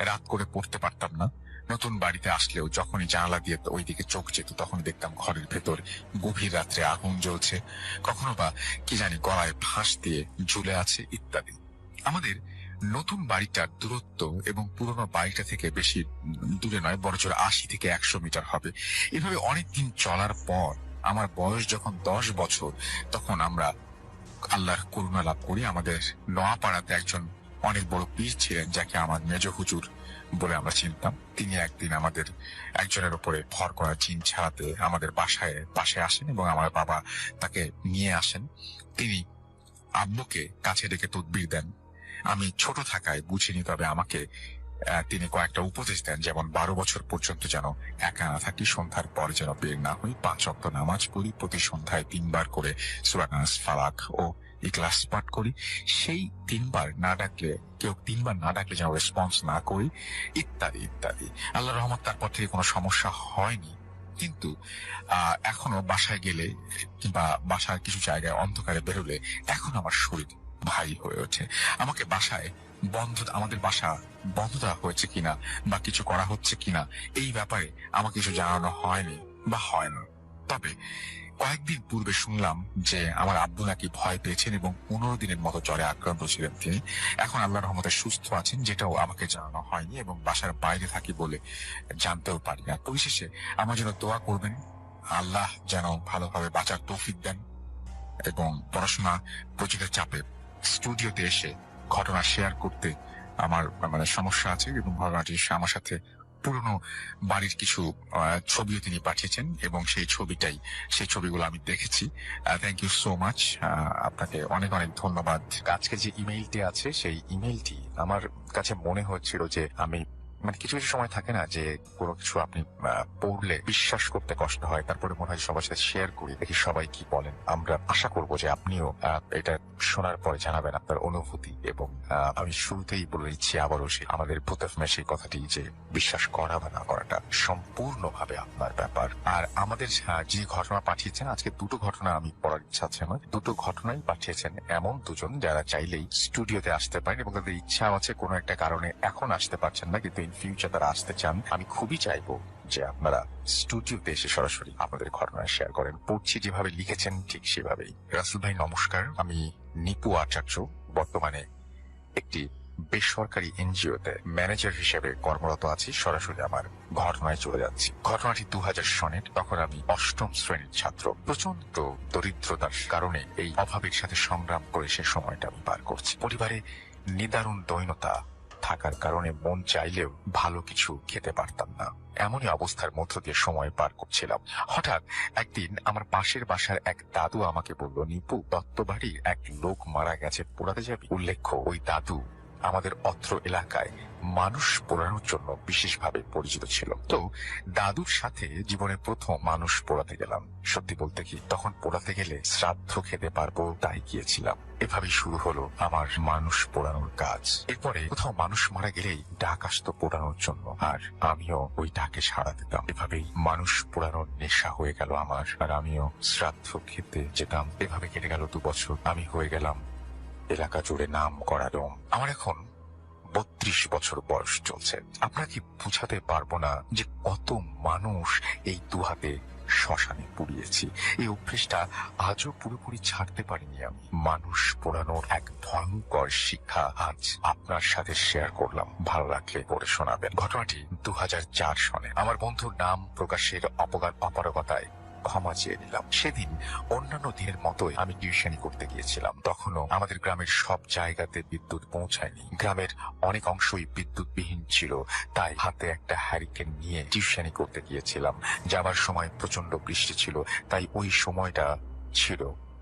রাত করে পড়তে পারতাম না। নতুন বাড়িতে আসলেও যখনই জানালা দিয়ে ওইদিকে চোখ যেত তখন দেখতাম ঘরের ভেতর গভীর রাত্রে আগুন জ্বলছে, কখনো বা কি জানি গলায় ফাঁস দিয়ে ঝুলে আছে ইত্যাদি। আমাদের নতুন বাড়িটার দূরত্ব এবং পুরোনো বাড়িটা থেকে বেশি দূরে নয়, বড়জোর 80 থেকে 100 মিটার হবে। এভাবে অনেকদিন চলার পর আমার বয়স যখন 10 বছর, তখন আমরা আল্লাহর করুণা লাভ করি। আমাদের নোয়াপাড়াতে একজন অনেক বড় পীর ছিলেন, যাকে আমার মেজ হুজুর বলে আমরা চিনতাম। তিনি একদিন আমাদের একজনের উপরে ভর করা জিন ছাড়াতে আমাদের বাসায় আসেন এবং আমার বাবা তাকে নিয়ে আসেন। তিনি আব্বুকে কাছে ডেকে তদবির দেন। আমি ছোট থাকায় বুঝিনি, তবে আমাকে তিনি কয়েকটা উপদেশ দেন, যেমন 12 বছর পর্যন্ত যেন একা না থাকি, সন্ধ্যার পরে যেন বের না হই, 5 ওয়াক্ত নামাজ পড়ি, প্রতি সন্ধ্যায় 3 বার করে সূরা নাস, ফালাক ও ইখলাস পাঠ করি, সেই 3 বার না ডাকলে যেন রেসপন্স না করি, ইত্যাদি ইত্যাদি। আল্লাহর রহমত তারপর থেকে কোনো সমস্যা হয়নি। কিন্তু এখনো বাসায় গেলে কিংবা বাসার কিছু জায়গায় অন্ধকারে বেরোলে এখন আমার শরীর ভারী হয়ে ওঠে। আমাকে আমাদের বাসা বন্ধ দেওয়া হয়েছে কিনা বা কিছু করা হচ্ছে কিনা এই ব্যাপারে আমাকে কিছু জানানো হয়নি বা হয় না। তবে কয়েকদিন পূর্বে শুনলাম যে আমার আব্বু নাকি ভয় পেয়েছেন এবং 15 দিনের মতো জ্বরে আক্রান্ত ছিলেন তিনি। এখন আল্লাহর রহমতে সুস্থ আছেন, যেটাও আমাকে জানানো হয়নি এবং বাসার বাইরে থাকি বলে জানতেও পারি না। পরিশেষে আমার জন্য দোয়া করবেন, আল্লাহ যেন ভালোভাবে বাঁচার তৌফিক দেন এবং পড়াশোনা প্রজেক্টের চাপে স্টুডিওতে এসে ঘটনা শেয়ার করতে আমার সমস্যা আছে এবং ঘটনাটি আমার সাথে পুরনো বাড়ির কিছু ছবিও তিনি পাঠিয়েছেন এবং সেই ছবিগুলো আমি দেখেছি। থ্যাংক ইউ সো মাচ, আপনাকে অনেক অনেক ধন্যবাদ। আজকে যে ইমেইলটি আছে সেই ইমেইলটি আমার কাছে মনে হচ্ছিল যে আমি কিছু কিছু সময় থাকে না যে কোনো কিছু আপনি পড়লে বিশ্বাস করতে কষ্ট হয়, তারপরে মনে হয় সবার সাথে শেয়ার করি, দেখি সবাই কি বলেন। আমরা আশা করবো যে আপনিও এটা শোনার পরে জানাবেন আপনার অনুভূতি। এবং আমি শুরুতেই বলে দিচ্ছি আবারও আমাদের ভূতফমের সেই কথাটি যে বিশ্বাস করা বা না করাটা সম্পূর্ণভাবে আপনার ব্যাপার। আর আমাদের যে ঘটনা পাঠিয়েছেন, আজকে 2টো ঘটনা আমি পড়ার ইচ্ছা আছে আমার। 2টো ঘটনাই পাঠিয়েছেন এমন দুজন যারা চাইলেই স্টুডিওতে আসতে পারেন এবং তাদের ইচ্ছা আছে কোনো একটা কারণে এখন আসতে পারছেন না, কিন্তু ফিউচার তারা আসতে চান। আমি খুবই চাইবো যে আপনারা স্টুডিওতে এসে সরাসরি আপনাদের ঘটনা শেয়ার করেন। পড়ছি যেভাবে লিখেছেন ঠিক সেভাবেই। রাসেল ভাই নমস্কার, আমি নিপু আচার্য, বর্তমানে একটি বেসরকারি এনজিওতে ম্যানেজার হিসেবে কর্মরত আছি। সরাসরি আমার ঘটনায় চলে যাচ্ছি। ঘটনাটি 2000 সনের, তখন আমি 8ম শ্রেণীর ছাত্র। প্রচন্ড দরিদ্রতার কারণে এই অভাবের সাথে সংগ্রাম করে সে সময়টা আমি পার করছি। পরিবারে নিদারুণ দৈন্যতা থাকার কারণে মন চাইলেও ভালো কিছু খেতে পারতাম না। এমনই অবস্থার মধ্য দিয়ে সময় পার করছিলাম। হঠাৎ একদিন আমার পাশের বাসার এক দাদু আমাকে বলল, নিপু, দত্তবাড়ির এক লোক মারা গেছে, পোড়াতে যাবি? উল্লেখ্য ওই দাদু আমাদের অত্র এলাকায় মানুষ পোড়ানোর জন্য বিশেষভাবে পরিচিত ছিল। তো দাদুর সাথে জীবনে প্রথম মানুষ পোড়াতে গেলাম। সত্যি বলতে কি, তখন পোড়াতে গেলে শ্রাদ্ধ খেতে পারবো তাই গিয়েছিলাম। এভাবেই শুরু হলো আমার মানুষ পোড়ানোর কাজ। এরপরে কোথাও মানুষ মারা গেলেই ডাক আসতো পোড়ানোর জন্য, আর আমিও ওই ডাকে সাড়া দিতাম। এভাবেই মানুষ পোড়ানোর নেশা হয়ে গেল আমার, আর আমিও শ্রাদ্ধ খেতে যেতাম। এভাবে কেটে গেল 2 বছর। আমি হয়ে গেলাম এলাকা জুড়ে নাম করা ডন। আমার এখন 32 বছর বয়স চলছে। আপনারা কি বুঝাতে পারবো না যে কত মানুষ এই 2 হাতে শ্মশানে পুড়িয়েছি। এই অভ্যেসটা আজও পুরোপুরি ছাড়তে পারিনি আমি। মানুষ পোড়ানোর এক ভয়ঙ্কর শিক্ষা আজ আপনার সাথে শেয়ার করলাম, ভালো লাগলে পড়ে শোনাবেন। ঘটনাটি 2004 সনে। আমার বন্ধুর নাম প্রকাশের অপারগতায় ক্ষমা চেয়ে নিলাম। সেদিন অন্যান্য দিনের মতোই আমি টিউশনি করতে গিয়েছিলাম। তখনও আমাদের গ্রামের সব জায়গাতে বিদ্যুৎ পৌঁছায়নি। গ্রামের অনেক অংশই বিদ্যুৎবিহীন ছিল, তাই হাতে একটা হ্যারিকেন নিয়ে টিউশনি করতে গিয়েছিলাম। যাবার সময় প্রচন্ড বৃষ্টি ছিল, তাই ওই সময়টা ছিল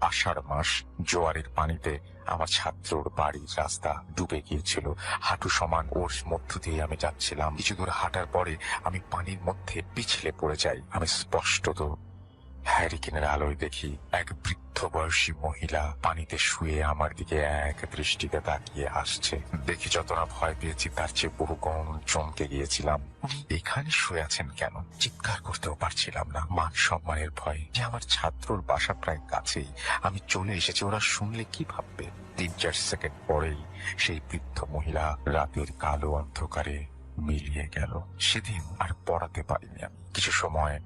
আষাঢ় মাস। জোয়ারের পানিতে আমার ছাত্রর বাড়ির রাস্তা ডুবে গিয়েছিল। হাঁটু সমান ওর মধ্য দিয়ে আমি যাচ্ছিলাম। কিছু দূর হাঁটার পরে আমি পানির মধ্যে পিছলে পড়ে যাই। আমি স্পষ্টত হ্যারিকেনের আলোয় দেখি এক বৃদ্ধ বয়সী মহিলা পানিতে শুয়ে আমার দিকে এক দৃষ্টিতে তাকিয়ে আসছে। দেখি যত না ভয় পেয়েছি তার চেয়ে বহু গুণ চমকে গিয়েছিলাম। উনি এখানে শুয়ে আছেন কেন? চিৎকার করতেও পারছিলাম না, মান সম্মানের ভয় যে আমার ছাত্রর বাসা প্রায় কাছেই, আমি চলে এসেছি, ওরা শুনলে কি ভাববে। 3-4 সেকেন্ড পরেই সেই বৃদ্ধ মহিলা রাতের কালো অন্ধকারে মিলিয়ে গেল। সেদিন আর পড়াতে পারিনি আমি। কিছু সময়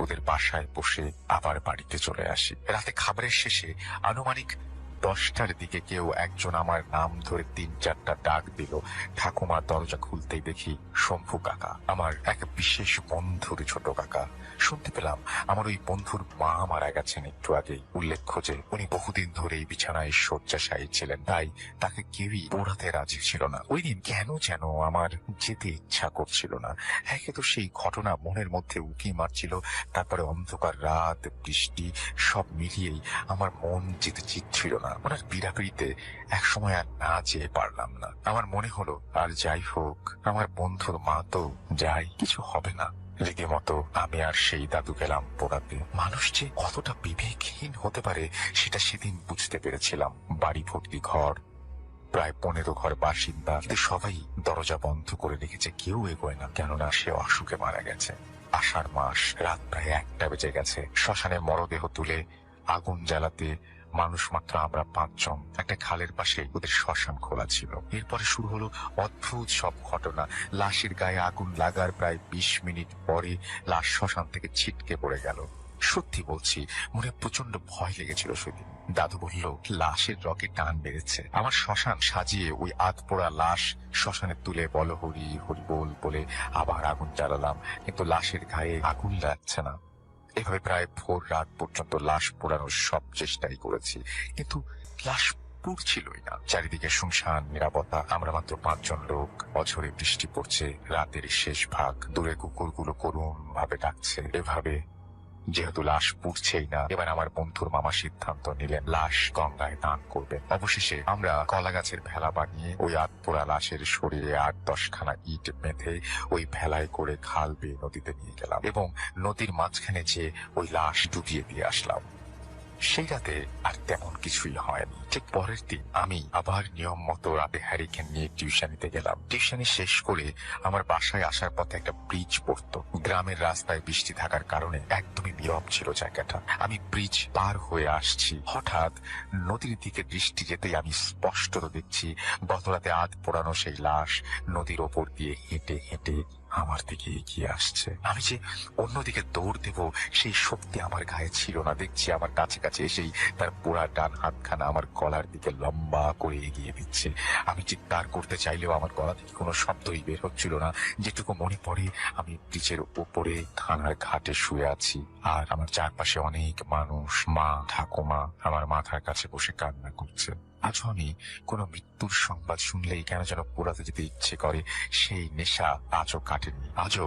ওদের বাসায় বসে আবার বাড়িতে চলে আসি। রাতে খাবারের শেষে আনুমানিক 10টার দিকে কেউ একজন আমার নাম ধরে 3-4টা ডাক দিল। ঠাকুমার দরজা খুলতেই দেখি শম্ভু কাকা, আমার এক বিশেষ বন্ধুর ছোট কাকা। শুনতে পেলাম আমার ওই বন্ধুর মা মারা গেছেন একটু আগেই। উল্লেখ্য যে উনি বহুদিন ধরেই বিছানায় শয্যাশায়ী ছিলেন, তাই তাকে কেউই পোড়াতে রাজি ছিল না। ওই দিন কেন যেন আমার যেতে ইচ্ছা করছিল না। একে তো সেই ঘটনা মনের মধ্যে উকি মারছিল, তারপরে অন্ধকার রাত, বৃষ্টি, সব মিলিয়েই আমার মন যেতে চিচ্ছিল না। ওনার পীড়াপিড়িতে একসময় আর না যেয়ে পারলাম না। আমার মনে হলো আর যাই হোক, আমার বন্ধুর মা তো যাই, কিছু হবে না। রীতিমতো আমি আর সেই দাদু গেলাম পোড়াতে। মানুষ যে কতটা বিবেকহীন হতে পারে সেটা সেদিন বুঝতে পেরেছিলাম। বাড়ি ভর্তি ঘর, প্রায় 15 ঘর বাসিন্দা, কিন্তু সবাই দরজা বন্ধ করে রেখেছে, কেউ এগোয় না, কেননা সে অসুখে মারা গেছে। আষাঢ় মাস, রাত প্রায় 1টা বেজে গেছে। শ্মশানে মরদেহ তুলে আগুন জ্বালাতে মানুষ মাত্র আমরা 5 জন। একটা খালের পাশে ওদের শ্মশান খোলা ছিল। এরপরে শুরু হলো অদ্ভুত সব ঘটনা। লাশের গায়ে আগুন লাগার প্রায় 20 মিনিট পরে লাশ শ্মশান থেকে ছিটকে পড়ে গেল। সত্যি বলছি, মনে প্রচন্ড ভয় লেগেছিল সেদিন। দাদু বলল লাশের রকে টান বেড়েছে। আমার শ্মশান সাজিয়ে ওই আধপোড়া লাশ শ্মশানে তুলে বলো হরি হরি বলে আবার আগুন জ্বালালাম, কিন্তু লাশের গায়ে আগুন লাগছে না। এভাবে প্রায় ভোর রাত পর্যন্ত লাশ পোড়ানোর সব চেষ্টাই করেছি, কিন্তু লাশ পুড়ছিলই না। চারিদিকে শুনশান, নিরাপত্তা। আমরা মাত্র 5 জন লোক। অঝরে বৃষ্টি পড়ছে, রাতের শেষ ভাগ। দূরে কুকুরগুলো করুণ ভাবে ডাকছে। এভাবে যেহেতু লাশ পুড়ছেই না, এবার আমার বন্ধুর মামা সিদ্ধান্ত নিলেন লাশ গঙ্গায় দান করবেন। অবশেষে আমরা কলা গাছের ভেলা বানিয়ে ওই আধপোড়া লাশের শরীরে 8-10 খানা ইট বেঁধে ওই ভেলায় করে খাল বেয়ে নদীতে নিয়ে গেলাম এবং নদীর মাঝখানে যে ওই লাশ ডুবিয়ে দিয়ে আসলাম। সেই রাতে আর তেমন কিছুই হয়নি। ঠিক পরের দিন আমি আবার নিয়ম মতো রাতে হ্যারিকেন নিয়ে টিউশনিতে গেলাম। টিউশনি শেষ করে আমার বাসায় আসার পথে একটা ব্রিজ পড়তো। গ্রামের রাস্তায় বৃষ্টি থাকার কারণে একদমই নীরব ছিল জায়গাটা। আমি ব্রিজ পার হয়ে আসছি, হঠাৎ নদীর দিকে দৃষ্টি যেতেই আমি স্পষ্টত দেখছি গত রাতে আধ পোড়ানো সেই লাশ নদীর ওপর দিয়ে হেঁটে হেঁটে আমার দিকে এগিয়ে আসছে। আমি যে অন্যদিকে দৌড় দেব সেই শক্তি আমার গায়ে ছিল না। দেখছি আমার কাছে কাছে এসেই তার পোড়া ডান হাতখানা আমার গলার দিকে লম্বা করে এগিয়ে দিচ্ছে। আমি চিৎকার করতে চাইলেও আমার গলা থেকে কোনো শব্দই বের হচ্ছিল না। যেটুকু মনে পড়ে, আমি ব্রিজের উপরে থানার ঘাটে শুয়ে আছি, আর আমার চারপাশে অনেক মানুষ, মা, ঠাকুমা আমার মাথার কাছে বসে কান্না করছে। আজও আমি কোনো মৃত্যুর সংবাদ শুনলেই কেন যেন পোড়াতে যেতে ইচ্ছে করে। সেই নেশা আজও কাটেনি। আজও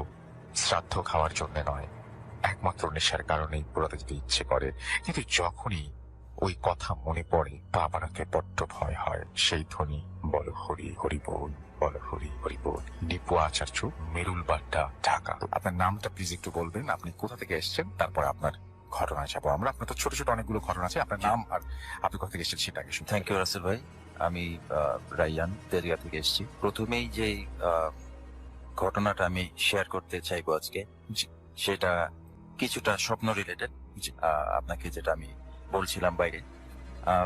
শ্রাদ্ধ খাওয়ার জন্য নয়, একমাত্র নেশার কারণেই পোড়াতে যেতে ইচ্ছে করে। কিন্তু যখনই ওই কথা মনে পড়ে পা বাড়াতে বড্ড ভয় হয়। সেই ধ্বনি বলো হরি হরি বল, বলো হরি হরি বল। নিপু আচার্য, মেরুল বাড্ডা, ঢাকা। আপনার নামটা প্লিজ একটু বলবেন, আপনি কোথা থেকে এসেছেন, তারপর আপনার ঘটনায় যাবো আমরা। আপনার তো ছোট ছোট অনেকগুলো ঘটনা আছে, আপনার নাম আর আপনি কোথা থেকে এসেছেন সেটা আগে শুনুন। থ্যাংক ইউ রাসেল ভাই। আমি রাইয়ান তেরিয়া থেকে এসেছি। প্রথমেই যে ঘটনাটা আমি শেয়ার করতে চাইবো আজকে, সেটা কিছুটা স্বপ্ন রিলেটেড। আপনাকে যেটা আমি বলছিলাম বাইরে,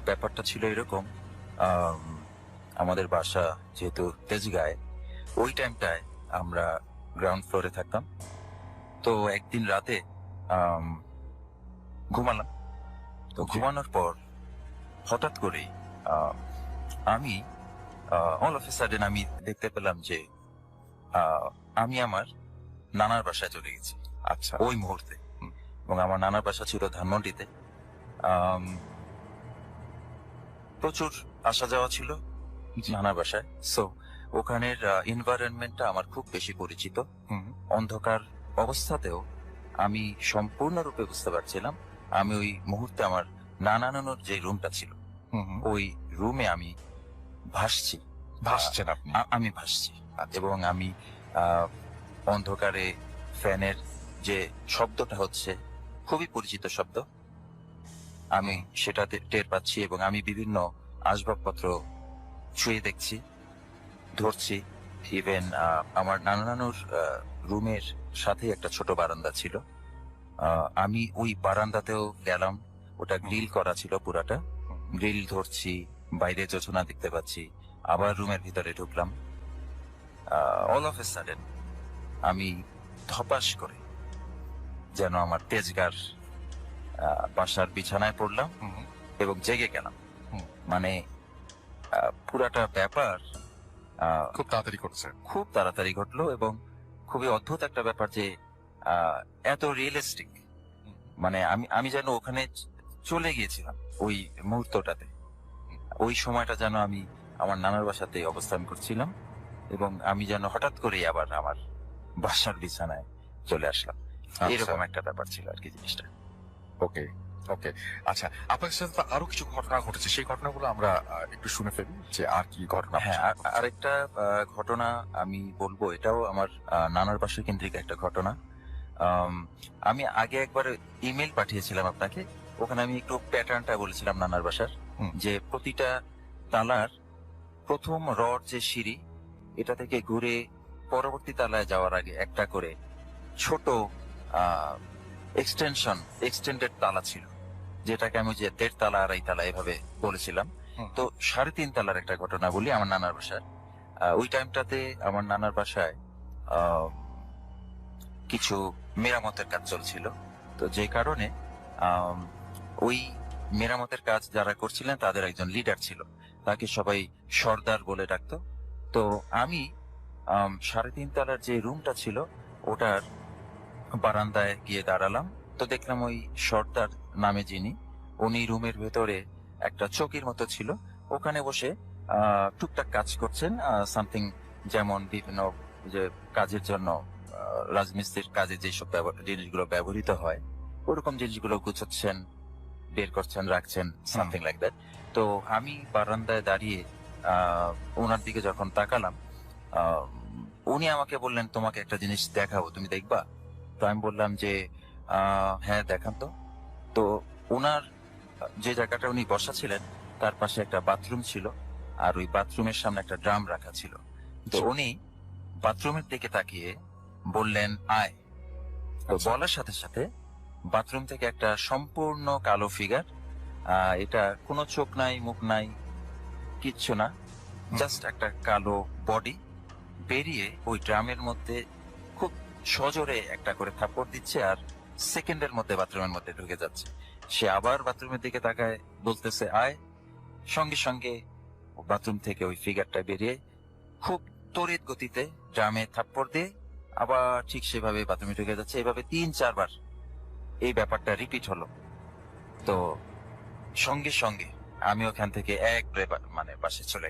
ব্যাপারটা ছিল এরকম। আমাদের বাসা যেহেতু তেজগাঁয়ে, ওই টাইমটায় আমরা গ্রাউন্ড ফ্লোরে থাকতাম। তো একদিন রাতে ঘুমালাম। তো ঘুমানোর পর হঠাৎ করেই আমি অল অফ এ সাডেন আমি দেখতে পেলাম যে আমি আমার নানার বাসায় চলে গেছি। আচ্ছা, ওই মুহূর্তে। এবং আমার নানার বাসা ছিল ধানমন্ডিতে। প্রচুর আসা যাওয়া ছিল নানার বাসায়। সো ওখানের এনভায়রনমেন্টটা আমার খুব বেশি পরিচিত। অন্ধকার অবস্থাতেও আমি সম্পূর্ণরূপে বুঝতে পারছিলাম আমি ওই মুহূর্তে আমার নানা নানুর যে রুমটা ছিল ওই রুমে আমি ভাসছি। ভাসছেন আপনি? আমি ভাসছি এবং আমি অন্ধকারে ফ্যানের যে শব্দটা হচ্ছে খুবই পরিচিত শব্দ। আমি সেটা টের পাচ্ছি এবং আমি বিভিন্ন আসবাবপত্র ছুঁয়ে দেখছি, ধরছি। ইভেন আমার নানা নানুর রুমের সাথে একটা ছোট বারান্দা ছিল। আমি ওই বারান্দাতেও গেলাম, ওটা গ্রিল করা ছিল পুরাটা। গ্রিল ধরছি, বাইরে যোজনা দেখতে পাচ্ছি, আবার রুমের ভিতরে ঢুকলাম। অল অফ এ সাডেন আমি ধপাস করে যেন আমার তেজগার বাসার বিছানায় পড়লাম এবং জেগে গেলাম। মানে পুরাটা ব্যাপার খুব তাড়াতাড়ি করেছে। খুব তাড়াতাড়ি ঘটলো এবং খুবই অদ্ভুত একটা ব্যাপার যে এত রিয়েলিস্টিক। মানে আমি যেন ওখানে চলে গিয়েছিলাম ওই মুহূর্তটাতে। ওই সময়টা যেন আমি আমার নানার বাসাতে অবস্থান করছিলাম এবং আমি যেন হঠাৎ করেই আবার আমার বাসার বিছানায় চলে আসলাম। এরকম একটা ব্যাপার ছিল আর কি জিনিসটা। ওকে ওকে, আচ্ছা, আপনার সাথে তো আরো কিছু ঘটনা ঘটেছে, সেই ঘটনাগুলো আমরা একটু শুনে ফেলি যে আর কি ঘটনা। হ্যাঁ, আরেকটা ঘটনা আমি বলবো, এটাও আমার নানার বাসা কেন্দ্রিক একটা ঘটনা। আমি আগে একবার ইমেল পাঠিয়েছিলাম আপনাকে, ওখানে আমি একটু প্যাটার্নটা বলেছিলাম নানার বাসার, যে প্রতিটা তালার প্রথম রড যে সিঁড়ি, এটা থেকে ঘুরে পরবর্তী তালায় যাওয়ার আগে একটা করে ছোট এক্সটেন্ডেড তালা ছিল, যেটাকে আমি যে 1.5 তালা 2.5 তালা এভাবে বলেছিলাম। তো 3.5 তালার একটা ঘটনা বলি আমার নানার বাসার। ওই টাইমটাতে আমার নানার বাসায় কিছু মেরামতের কাজ চলছিল। তো যে কারণে ওই মেরামতের কাজ যারা করছিলেন তাদের একজন লিডার ছিল, তাকে সবাই সর্দার বলে ডাকতো। তো আমি 3.5 তালার যে রুমটা ছিল ওটার বারান্দায় গিয়ে দাঁড়ালাম। তো দেখলাম ওই সর্দার নামে যিনি, উনি রুমের ভেতরে একটা চৌকির মতো ছিল, ওখানে বসে টুকটাক কাজ করছেন। সামথিং যেমন বিভিন্ন যে কাজের জন্য রাজমিস্ত্রির কাজে যেসব জিনিসগুলো ব্যবহৃত হয় ওরকম জিনিসগুলো গুছাচ্ছেন, বের করছেন, রাখছেন, সামথিং লাইক দ্যাট। তো আমি বারান্দায় দাঁড়িয়ে ওনার দিকে যখন তাকালাম, উনি আমাকে বললেন, তোমাকে একটা জিনিস দেখাবো, তুমি দেখবা? তো আমি বললাম যে হ্যাঁ দেখান তো। তো ওনার যে জায়গাটা উনি বসা ছিলেন তার পাশে একটা বাথরুম ছিল, আর ওই বাথরুমের সামনে একটা ড্রাম রাখা ছিল। তো উনি বাথরুমের দিকে তাকিয়ে বললেন আয়। তো বলার সাথে সাথে বাথরুম থেকে একটা সম্পূর্ণ কালো ফিগার, এটা কোনো চোখ নাই, মুখ নাই, কিচ্ছু না, জাস্ট একটা কালো বডি বেরিয়ে ওই ড্রামের মধ্যে খুব সজোরে একটা করে থাপ্পড় দিচ্ছে আর সেকেন্ডের মধ্যে বাথরুমের মধ্যে ঢুকে যাচ্ছে। সে আবার বাথরুমের দিকে তাকায়, বলতেছে আয়। সঙ্গে সঙ্গে বাথরুম থেকে ওই ফিগারটা বেরিয়ে খুব তড়িৎ গতিতে ড্রামে থাপ্পড় দিয়ে আবার ঠিক সেভাবে বাথরুমে ঢুকে যাচ্ছে। এভাবে 3-4 বার এই ব্যাপারটা রিপিট হলো। তো সঙ্গে সঙ্গে আমি ওখান থেকে এক মানে বাসে চলে